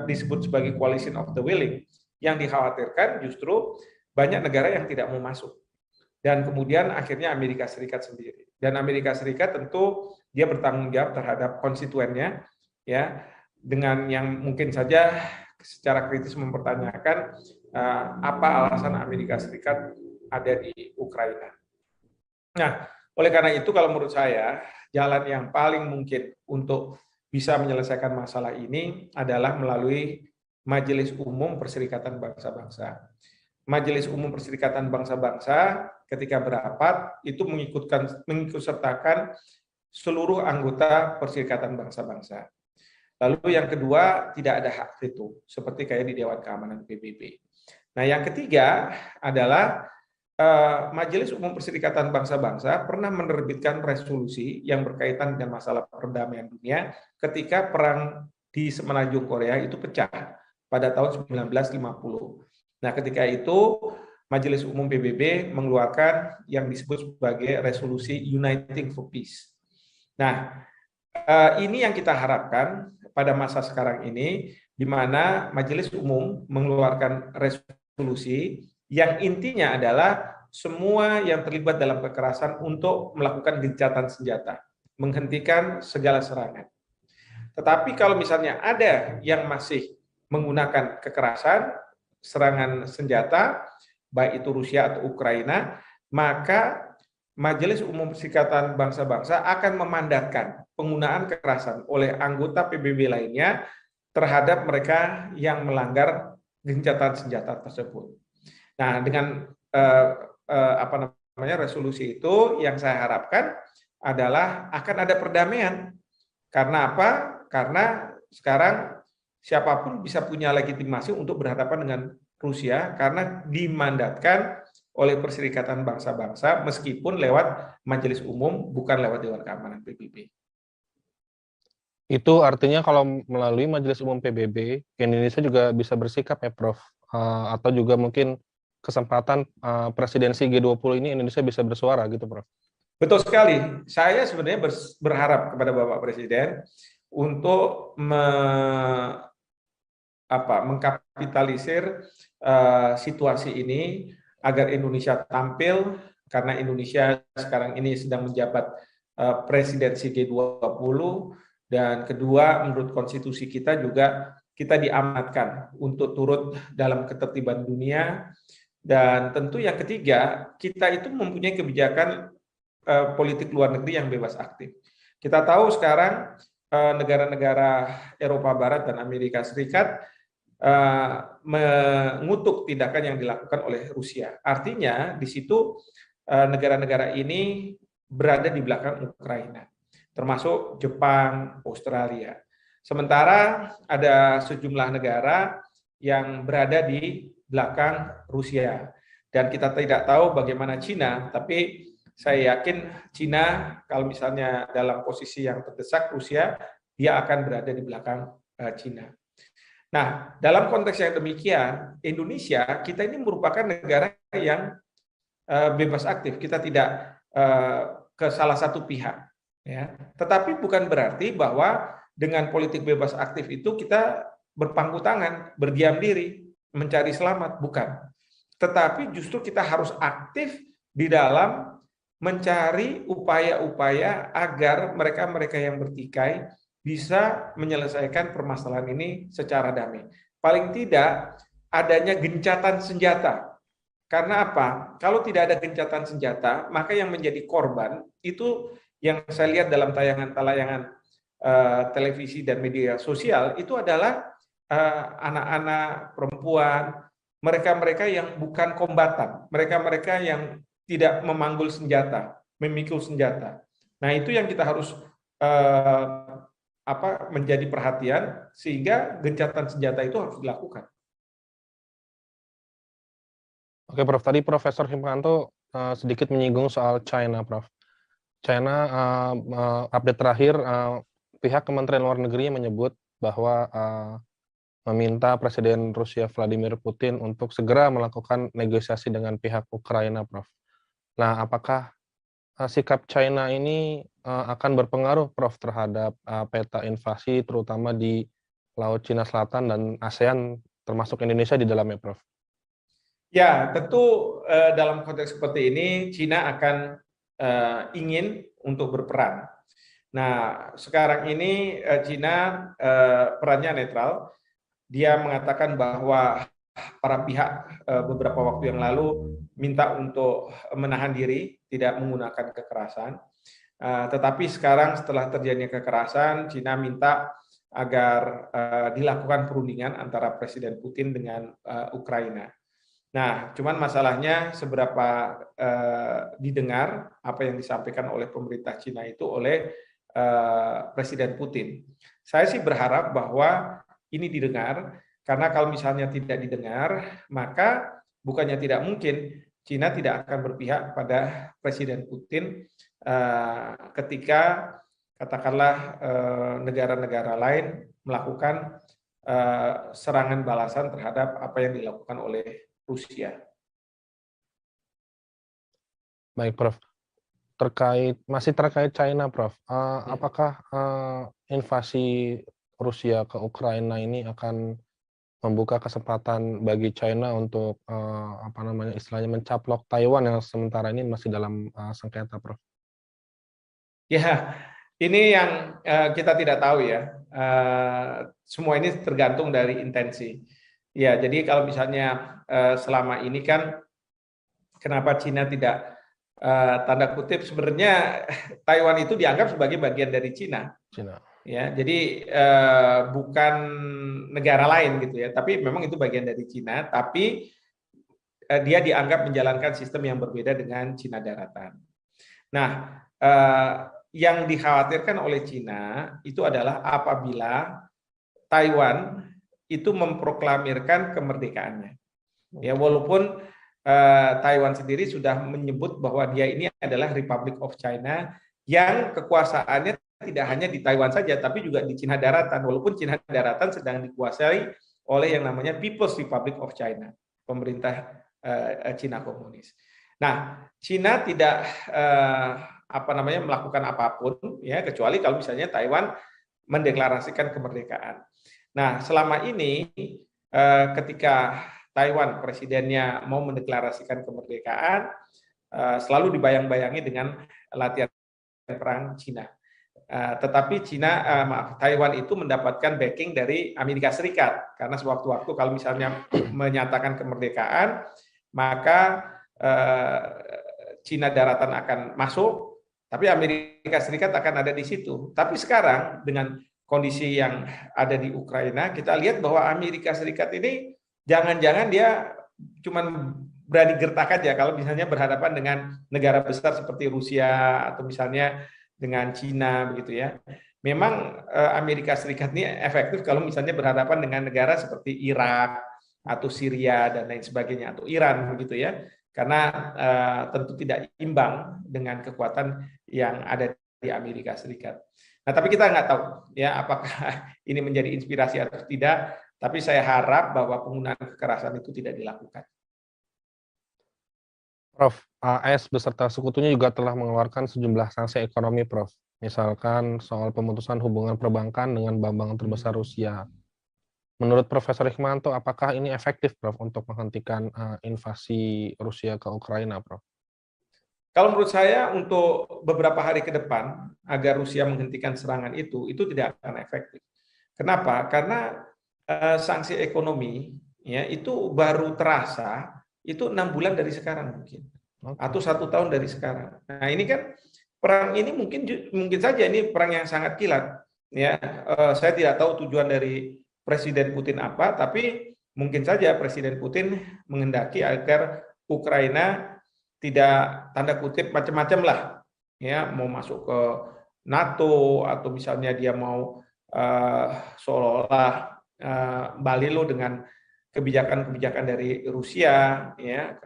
disebut sebagai Coalition of the Willing, yang dikhawatirkan justru banyak negara yang tidak mau masuk. Dan kemudian akhirnya Amerika Serikat sendiri. Dan Amerika Serikat tentu dia bertanggung jawab terhadap konstituennya, ya, dengan yang mungkin saja secara kritis mempertanyakan apa alasan Amerika Serikat ada di Ukraina. Nah, oleh karena itu kalau menurut saya jalan yang paling mungkin untuk bisa menyelesaikan masalah ini adalah melalui Majelis Umum Perserikatan Bangsa-Bangsa. Majelis Umum Perserikatan Bangsa-Bangsa ketika berapat itu mengikutsertakan seluruh anggota Perserikatan Bangsa-Bangsa. Lalu yang kedua, tidak ada hak veto seperti kayak di Dewan Keamanan PBB. Nah, yang ketiga adalah Majelis Umum Perserikatan Bangsa-Bangsa pernah menerbitkan resolusi yang berkaitan dengan masalah perdamaian dunia ketika perang di Semenanjung Korea itu pecah pada tahun 1950. Nah, ketika itu Majelis Umum PBB mengeluarkan yang disebut sebagai resolusi Uniting for Peace. Nah, ini yang kita harapkan pada masa sekarang ini, di mana Majelis Umum mengeluarkan resolusi yang intinya adalah semua yang terlibat dalam kekerasan untuk melakukan gencatan senjata, menghentikan segala serangan. Tetapi kalau misalnya ada yang masih menggunakan kekerasan, serangan senjata, baik itu Rusia atau Ukraina, maka Majelis Umum Perserikatan Bangsa-Bangsa akan memandatkan penggunaan kekerasan oleh anggota PBB lainnya terhadap mereka yang melanggar gencatan senjata tersebut. Nah, dengan resolusi itu yang saya harapkan adalah akan ada perdamaian. Karena apa? Karena sekarang siapapun bisa punya legitimasi untuk berhadapan dengan Rusia karena dimandatkan oleh Perserikatan Bangsa-Bangsa meskipun lewat Majelis Umum, bukan lewat Dewan Keamanan PBB. Itu artinya kalau melalui Majelis Umum PBB, Indonesia juga bisa bersikap ya, Prof. Atau juga mungkin kesempatan presidensi G20 ini Indonesia bisa bersuara gitu, Prof. Betul sekali. Saya sebenarnya berharap kepada Bapak Presiden untuk mengkapitalisir situasi ini agar Indonesia tampil, karena Indonesia sekarang ini sedang menjabat presidensi G20, dan kedua, menurut konstitusi kita juga kita diamanatkan untuk turut dalam ketertiban dunia, dan tentu yang ketiga, kita itu mempunyai kebijakan politik luar negeri yang bebas aktif. Kita tahu sekarang negara-negara Eropa Barat dan Amerika Serikat mengutuk tindakan yang dilakukan oleh Rusia. Artinya di situ negara-negara ini berada di belakang Ukraina, termasuk Jepang, Australia. Sementara ada sejumlah negara yang berada di belakang Rusia. Dan kita tidak tahu bagaimana Cina, tapi saya yakin Cina kalau misalnya dalam posisi yang terdesak Rusia, dia akan berada di belakang Cina. Nah, dalam konteks yang demikian, Indonesia, kita ini merupakan negara yang bebas aktif. Kita tidak ke salah satu pihak. Ya. Tetapi bukan berarti bahwa dengan politik bebas aktif itu kita berpangku tangan, berdiam diri, mencari selamat, bukan. Tetapi justru kita harus aktif di dalam mencari upaya-upaya agar mereka-mereka yang bertikai bisa menyelesaikan permasalahan ini secara damai. Paling tidak adanya gencatan senjata. Karena apa? Kalau tidak ada gencatan senjata, maka yang menjadi korban itu yang saya lihat dalam tayangan-tayangan televisi dan media sosial itu adalah anak-anak, perempuan, mereka-mereka yang bukan kombatan, mereka-mereka yang tidak memanggul senjata, memikul senjata. Nah, itu yang kita harus menjadi perhatian sehingga gencatan senjata itu harus dilakukan. Oke, Prof. Tadi Profesor Hikmanto sedikit menyinggung soal China, Prof. China update terakhir pihak Kementerian Luar Negeri menyebut bahwa meminta Presiden Rusia Vladimir Putin untuk segera melakukan negosiasi dengan pihak Ukraina, Prof. Nah, apakah sikap China ini akan berpengaruh, Prof, terhadap peta invasi terutama di Laut Cina Selatan dan ASEAN termasuk Indonesia di dalamnya, Prof? Ya, tentu dalam konteks seperti ini China akan ingin untuk berperan. Nah, sekarang ini China perannya netral. Dia mengatakan bahwa para pihak beberapa waktu yang lalu minta untuk menahan diri, tidak menggunakan kekerasan. Tetapi sekarang setelah terjadinya kekerasan, China minta agar dilakukan perundingan antara Presiden Putin dengan Ukraina. Nah, cuman masalahnya seberapa didengar apa yang disampaikan oleh pemerintah Cina itu oleh Presiden Putin. Saya sih berharap bahwa ini didengar, karena kalau misalnya tidak didengar, maka bukannya tidak mungkin Cina tidak akan berpihak pada Presiden Putin ketika katakanlah negara-negara lain melakukan serangan balasan terhadap apa yang dilakukan oleh Rusia. Baik, Prof. Masih terkait China, Prof. Apakah invasi Rusia ke Ukraina ini akan membuka kesempatan bagi China untuk istilahnya mencaplok Taiwan yang sementara ini masih dalam sengketa, Prof? Ya, ini yang kita tidak tahu ya. Semua ini tergantung dari intensi. Ya, jadi kalau misalnya selama ini kan kenapa Cina tidak tanda kutip sebenarnya Taiwan itu dianggap sebagai bagian dari Cina. Ya, jadi bukan negara lain gitu ya, tapi memang itu bagian dari Cina, tapi dia dianggap menjalankan sistem yang berbeda dengan Cina daratan. Nah, yang dikhawatirkan oleh Cina itu adalah apabila Taiwan itu memproklamirkan kemerdekaannya. Ya, walaupun Taiwan sendiri sudah menyebut bahwa dia ini adalah Republic of China yang kekuasaannya tidak hanya di Taiwan saja, tapi juga di Cina Daratan, walaupun Cina Daratan sedang dikuasai oleh yang namanya People's Republic of China, pemerintah Cina komunis. Nah, Cina tidak melakukan apapun, ya, kecuali kalau misalnya Taiwan mendeklarasikan kemerdekaan. Nah, selama ini ketika Taiwan presidennya mau mendeklarasikan kemerdekaan, selalu dibayang-bayangi dengan latihan perang Cina. Tetapi Taiwan itu mendapatkan backing dari Amerika Serikat, karena sewaktu-waktu kalau misalnya menyatakan kemerdekaan, maka Cina Daratan akan masuk, tapi Amerika Serikat akan ada di situ. Tapi sekarang dengan kondisi yang ada di Ukraina, kita lihat bahwa Amerika Serikat ini jangan-jangan dia cuma berani gertak aja kalau misalnya berhadapan dengan negara besar seperti Rusia atau misalnya dengan Cina begitu ya. Memang Amerika Serikat ini efektif kalau misalnya berhadapan dengan negara seperti Irak atau Syria dan lain sebagainya, atau Iran begitu ya. Karena tentu tidak imbang dengan kekuatan yang ada di Amerika Serikat. Nah, tapi kita nggak tahu ya apakah ini menjadi inspirasi atau tidak. Tapi saya harap bahwa penggunaan kekerasan itu tidak dilakukan. Prof, AS beserta sekutunya juga telah mengeluarkan sejumlah sanksi ekonomi, Prof. Misalkan soal pemutusan hubungan perbankan dengan bank terbesar Rusia. Menurut Profesor Hikmanto, apakah ini efektif, Prof, untuk menghentikan invasi Rusia ke Ukraina, Prof? Kalau menurut saya untuk beberapa hari ke depan agar Rusia menghentikan serangan itu tidak akan efektif. Kenapa? Karena sanksi ekonomi ya itu baru terasa itu 6 bulan dari sekarang mungkin, atau 1 tahun dari sekarang. Nah ini kan perang ini mungkin saja ini perang yang sangat kilat ya. Saya tidak tahu tujuan dari Presiden Putin apa, tapi mungkin saja Presiden Putin menghendaki agar Ukraina tidak tanda kutip macam-macam lah ya, mau masuk ke NATO atau misalnya dia mau seolah-olah balilo dengan kebijakan-kebijakan dari Rusia ya,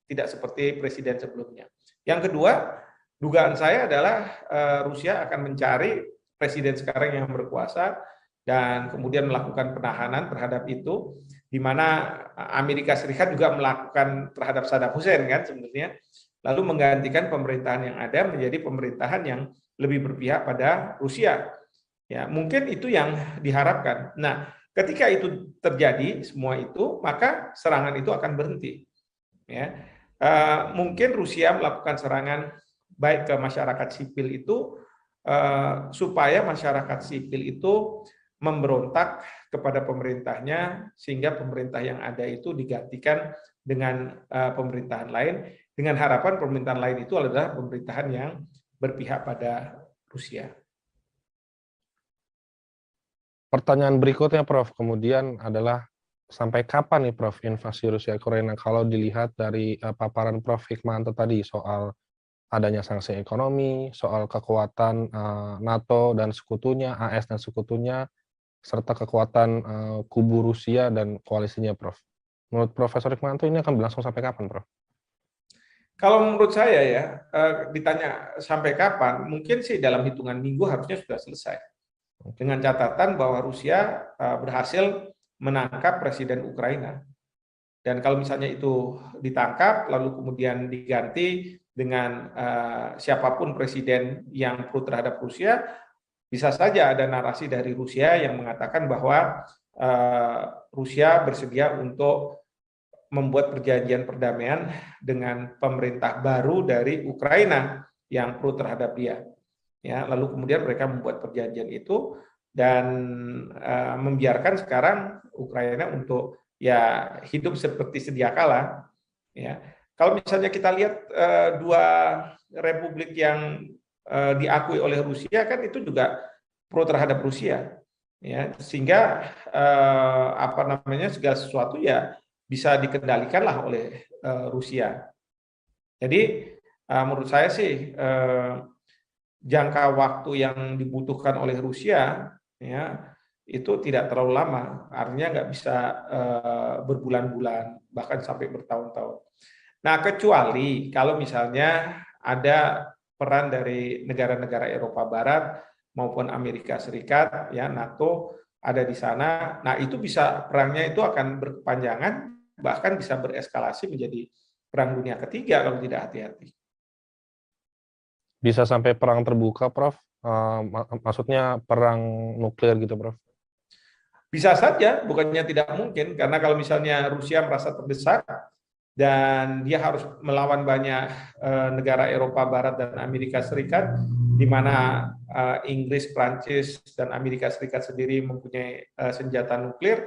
tidak seperti presiden sebelumnya. Yang kedua, dugaan saya adalah Rusia akan mencari presiden sekarang yang berkuasa dan kemudian melakukan penahanan terhadap itu, di mana Amerika Serikat juga melakukan terhadap Saddam Hussein kan sebenarnya, lalu menggantikan pemerintahan yang ada menjadi pemerintahan yang lebih berpihak pada Rusia. Ya, mungkin itu yang diharapkan. Nah, ketika itu terjadi semua itu, maka serangan itu akan berhenti. Ya, mungkin Rusia melakukan serangan baik ke masyarakat sipil itu supaya masyarakat sipil itu memberontak kepada pemerintahnya sehingga pemerintah yang ada itu digantikan dengan pemerintahan lain, dengan harapan pemerintahan lain itu adalah pemerintahan yang berpihak pada Rusia. Pertanyaan berikutnya, Prof, kemudian adalah sampai kapan nih, Prof, invasi Rusia ke Ukraina? Kalau dilihat dari paparan Prof Hikmanto tadi soal adanya sanksi ekonomi, soal kekuatan NATO dan sekutunya, AS dan sekutunya, serta kekuatan kubu Rusia dan koalisinya, Prof. Menurut Profesor Hikmanto ini akan berlangsung sampai kapan, Prof? Kalau menurut saya ya, ditanya sampai kapan, mungkin sih dalam hitungan minggu harusnya sudah selesai. Dengan catatan bahwa Rusia berhasil menangkap presiden Ukraina. Dan kalau misalnya itu ditangkap, lalu kemudian diganti dengan siapapun presiden yang pro terhadap Rusia, bisa saja ada narasi dari Rusia yang mengatakan bahwa Rusia bersedia untuk membuat perjanjian perdamaian dengan pemerintah baru dari Ukraina yang pro terhadap dia. Ya, lalu kemudian mereka membuat perjanjian itu dan membiarkan sekarang Ukraina untuk ya hidup seperti sedia kala. Ya, kalau misalnya kita lihat dua republik yang diakui oleh Rusia kan itu juga pro terhadap Rusia. Ya, sehingga segala sesuatu ya bisa dikendalikanlah oleh Rusia. Jadi menurut saya sih jangka waktu yang dibutuhkan oleh Rusia ya itu tidak terlalu lama, artinya nggak bisa berbulan-bulan, bahkan sampai bertahun-tahun. Nah, kecuali kalau misalnya ada peran dari negara-negara Eropa Barat maupun Amerika Serikat, ya NATO ada di sana. Nah, itu bisa perangnya itu akan berkepanjangan, bahkan bisa bereskalasi menjadi perang dunia ketiga kalau tidak hati-hati. Bisa sampai perang terbuka, Prof? Maksudnya perang nuklir gitu, Prof? Bisa saja, bukannya tidak mungkin, karena kalau misalnya Rusia merasa terdesak dan dia harus melawan banyak negara Eropa Barat dan Amerika Serikat, di mana Inggris, Prancis, dan Amerika Serikat sendiri mempunyai senjata nuklir,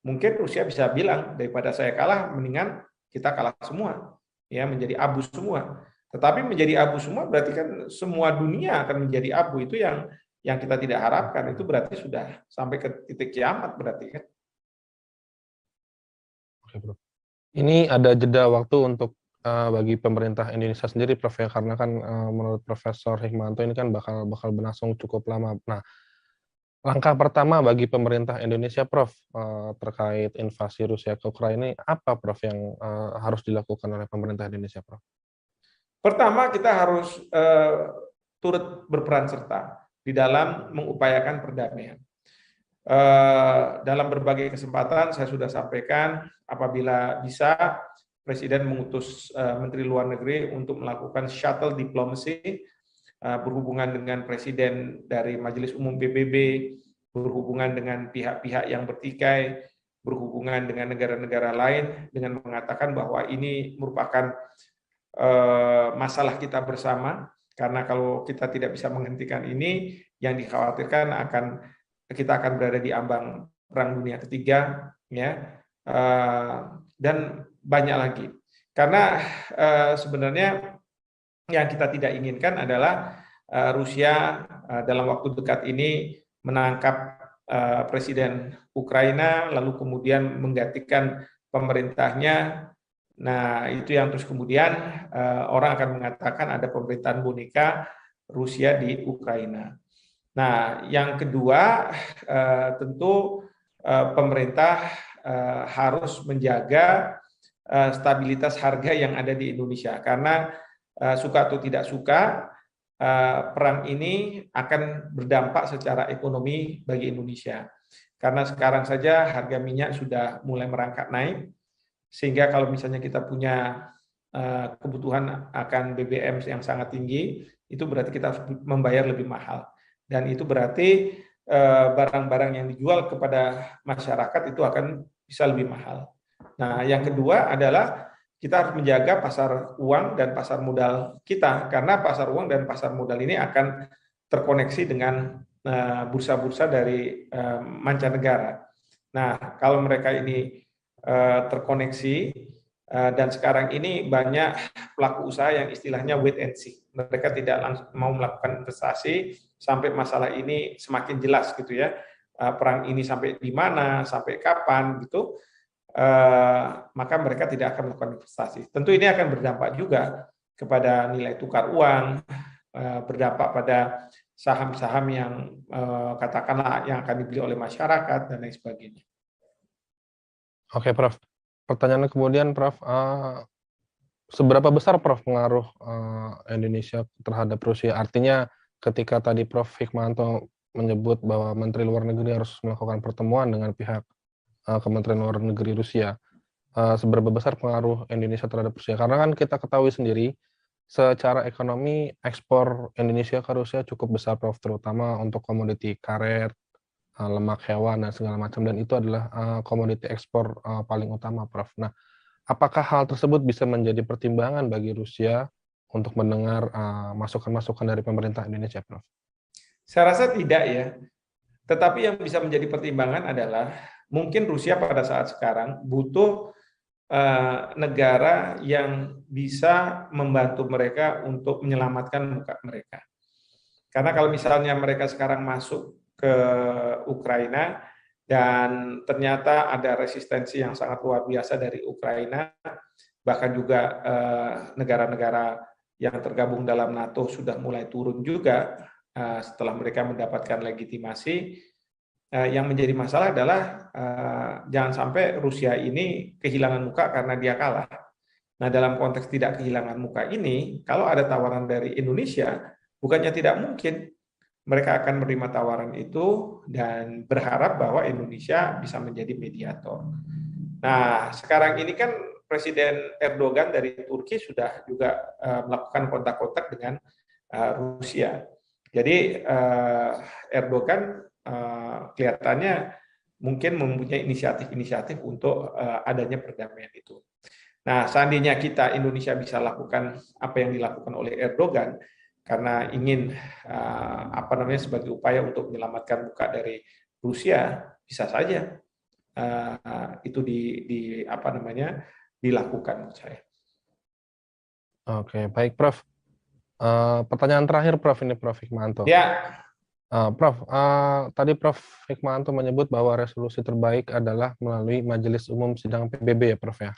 mungkin Rusia bisa bilang, daripada saya kalah, mendingan kita kalah semua, ya, menjadi abu semua. Tetapi menjadi abu semua berarti kan semua dunia akan menjadi abu, itu yang kita tidak harapkan. Itu berarti sudah sampai ke titik kiamat berarti kan. Oke, Prof. Ini ada jeda waktu untuk bagi pemerintah Indonesia sendiri, Prof, ya, karena kan menurut Profesor Hikmanto ini kan bakal berlangsung cukup lama. Nah, langkah pertama bagi pemerintah Indonesia, Prof, terkait invasi Rusia ke Ukraina, apa, Prof, yang harus dilakukan oleh pemerintah Indonesia, Prof? Pertama, kita harus turut berperan serta di dalam mengupayakan perdamaian. Dalam berbagai kesempatan saya sudah sampaikan, apabila bisa, Presiden mengutus Menteri Luar Negeri untuk melakukan shuttle diplomacy, berhubungan dengan Presiden dari Majelis Umum PBB, berhubungan dengan pihak-pihak yang bertikai, berhubungan dengan negara-negara lain, dengan mengatakan bahwa ini merupakan masalah kita bersama, karena kalau kita tidak bisa menghentikan ini, yang dikhawatirkan kita akan berada di ambang perang dunia ketiga, ya, dan banyak lagi. Karena sebenarnya yang kita tidak inginkan adalah Rusia dalam waktu dekat ini menangkap Presiden Ukraina, lalu kemudian menggantikan pemerintahnya. Nah, itu yang terus kemudian orang akan mengatakan ada pemerintahan boneka Rusia di Ukraina. Nah, yang kedua, tentu pemerintah harus menjaga stabilitas harga yang ada di Indonesia, karena suka atau tidak suka, perang ini akan berdampak secara ekonomi bagi Indonesia. Karena sekarang saja harga minyak sudah mulai merangkak naik, sehingga kalau misalnya kita punya kebutuhan akan BBM yang sangat tinggi, itu berarti kita harus membayar lebih mahal. Dan itu berarti barang-barang yang dijual kepada masyarakat itu akan bisa lebih mahal. Nah, yang kedua adalah kita harus menjaga pasar uang dan pasar modal kita, karena pasar uang dan pasar modal ini akan terkoneksi dengan bursa-bursa dari mancanegara. Nah, kalau mereka ini terkoneksi, dan sekarang ini banyak pelaku usaha yang istilahnya wait and see. Mereka tidak langsung mau melakukan investasi sampai masalah ini semakin jelas gitu ya. Perang ini sampai di mana, sampai kapan gitu. Maka mereka tidak akan melakukan investasi. Tentu ini akan berdampak juga kepada nilai tukar uang, berdampak pada saham-saham yang katakanlah yang akan dibeli oleh masyarakat dan lain sebagainya. Oke, Prof. Pertanyaan kemudian, Prof, seberapa besar, Prof, pengaruh Indonesia terhadap Rusia? Artinya ketika tadi Prof Hikmanto menyebut bahwa Menteri Luar Negeri harus melakukan pertemuan dengan pihak Kementerian Luar Negeri Rusia, seberapa besar pengaruh Indonesia terhadap Rusia? Karena kan kita ketahui sendiri, secara ekonomi ekspor Indonesia ke Rusia cukup besar, Prof, terutama untuk komoditi karet, lemak hewan, dan segala macam, dan itu adalah komoditi ekspor paling utama, Prof. Nah, apakah hal tersebut bisa menjadi pertimbangan bagi Rusia untuk mendengar masukan-masukan dari pemerintah Indonesia, Prof? Saya rasa tidak ya. Tetapi yang bisa menjadi pertimbangan adalah mungkin Rusia pada saat sekarang butuh negara yang bisa membantu mereka untuk menyelamatkan muka mereka. Karena kalau misalnya mereka sekarang masuk ke Ukraina dan ternyata ada resistensi yang sangat luar biasa dari Ukraina, bahkan juga negara-negara yang tergabung dalam NATO sudah mulai turun juga setelah mereka mendapatkan legitimasi, yang menjadi masalah adalah jangan sampai Rusia ini kehilangan muka karena dia kalah. Nah, dalam konteks tidak kehilangan muka ini, kalau ada tawaran dari Indonesia, bukannya tidak mungkin mereka akan menerima tawaran itu dan berharap bahwa Indonesia bisa menjadi mediator. Nah, sekarang ini kan Presiden Erdogan dari Turki sudah juga melakukan kontak-kontak dengan Rusia. Jadi Erdogan kelihatannya mungkin mempunyai inisiatif-inisiatif untuk adanya perdamaian itu. Nah, seandainya kita Indonesia bisa lakukan apa yang dilakukan oleh Erdogan karena ingin sebagai upaya untuk menyelamatkan muka dari Rusia, bisa saja itu dilakukan menurut saya. Oke, baik Prof. Pertanyaan terakhir Prof, ini Prof Hikmanto. Ya. Prof, tadi Prof Hikmanto menyebut bahwa resolusi terbaik adalah melalui Majelis Umum Sidang PBB ya Prof ya?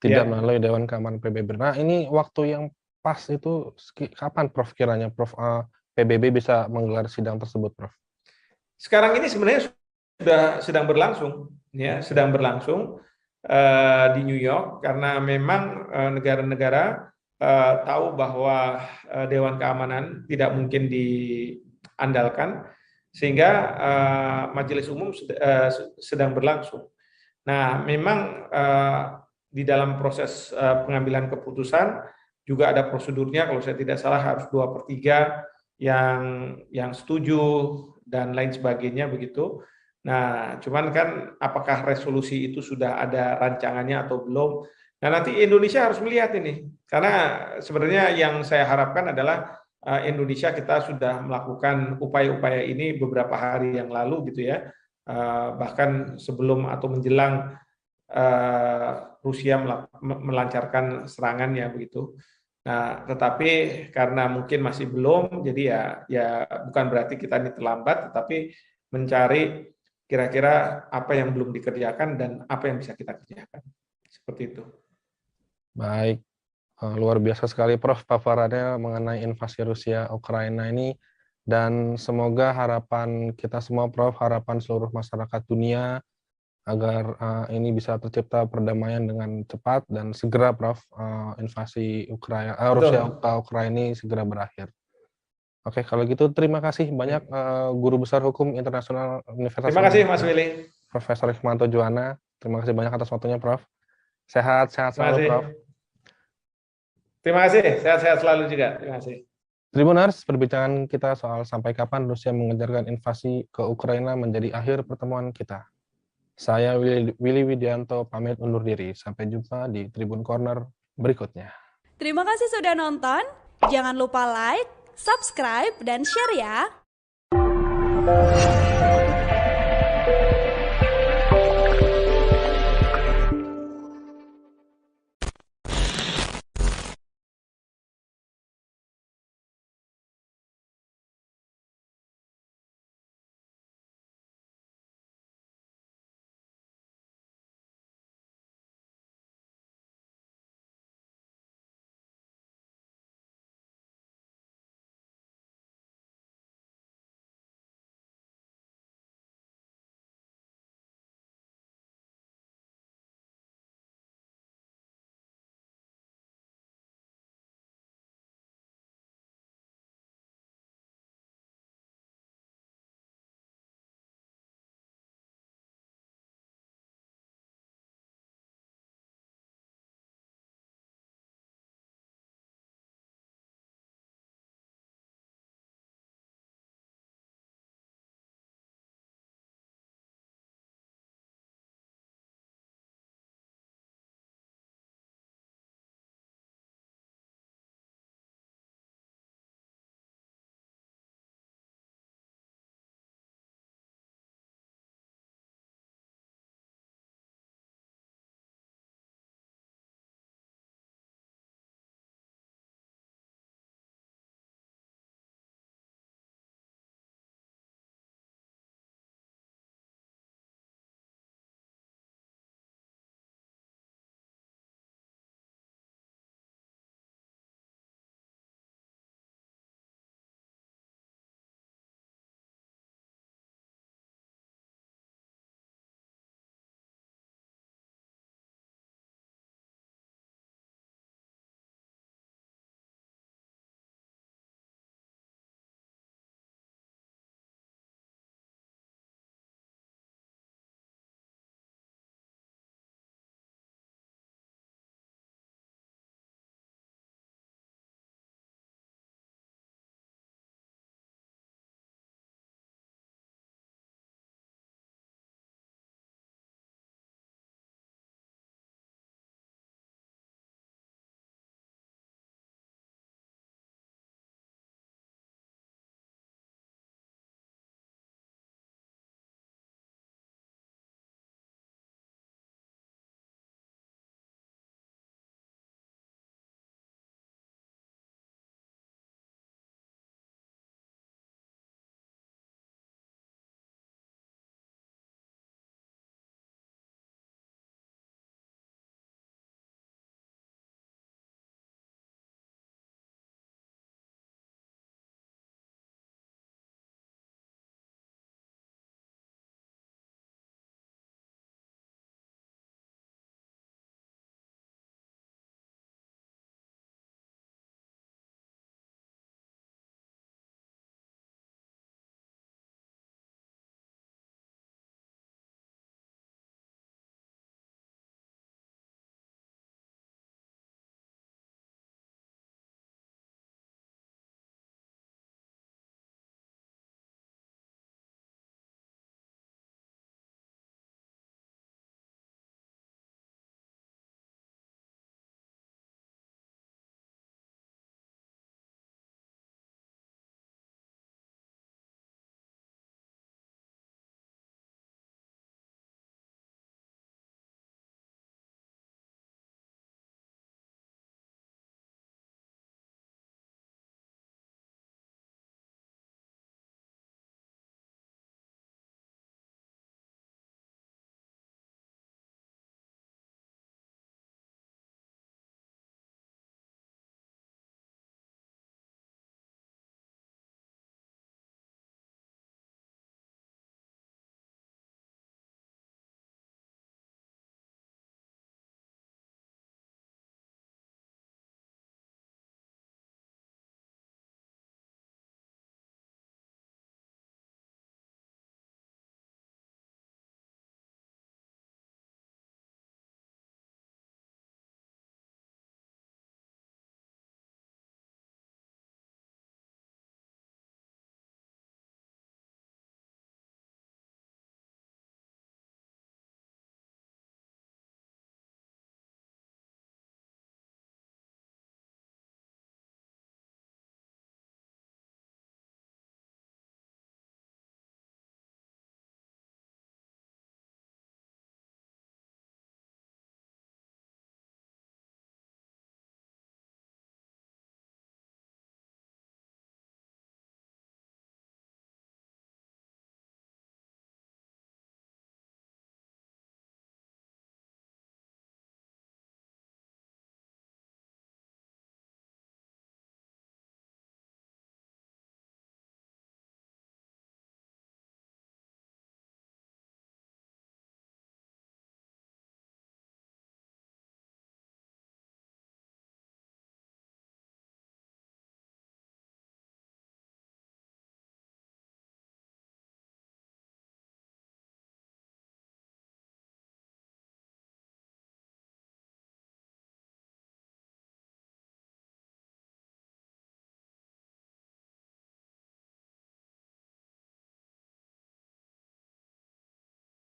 Tidak melalui Dewan Keamanan PBB. Nah, ini waktu yang pas itu kapan Prof kiranya Prof PBB bisa menggelar sidang tersebut, Prof? Sekarang ini sebenarnya sedang berlangsung, ya, sedang berlangsung di New York karena memang negara-negara tahu bahwa Dewan Keamanan tidak mungkin diandalkan, sehingga Majelis Umum sedang berlangsung. Nah, memang di dalam proses pengambilan keputusan juga ada prosedurnya, kalau saya tidak salah harus 2/3 yang setuju dan lain sebagainya begitu. Nah, cuman kan apakah resolusi itu sudah ada rancangannya atau belum? Nah, nanti Indonesia harus melihat ini, karena sebenarnya yang saya harapkan adalah Indonesia kita sudah melakukan upaya-upaya ini beberapa hari yang lalu gitu ya, bahkan sebelum atau menjelang Rusia melancarkan serangannya begitu. Nah, tetapi karena mungkin masih belum, jadi ya bukan berarti kita ini terlambat, tetapi mencari kira-kira apa yang belum dikerjakan dan apa yang bisa kita kerjakan. Seperti itu. Baik, luar biasa sekali Prof paparannya mengenai invasi Rusia Ukraina ini, dan semoga harapan kita semua Prof, harapan seluruh masyarakat dunia agar ini bisa tercipta perdamaian dengan cepat dan segera Prof, invasi Rusia ke Ukraina ini segera berakhir. Oke, kalau gitu terima kasih banyak Guru Besar Hukum Internasional Universitas Terima kasih Mas Willy. Profesor Hikmanto Juwana. Terima kasih banyak atas waktunya Prof. Sehat selalu Prof. Terima kasih, sehat-sehat selalu juga. Terima kasih. Tribuners, perbincangan kita soal sampai kapan Rusia mengejarkan invasi ke Ukraina menjadi akhir pertemuan kita. Saya Willy Widianto pamit undur diri. Sampai jumpa di Tribun Corner berikutnya. Terima kasih sudah nonton. Jangan lupa like, subscribe, dan share ya.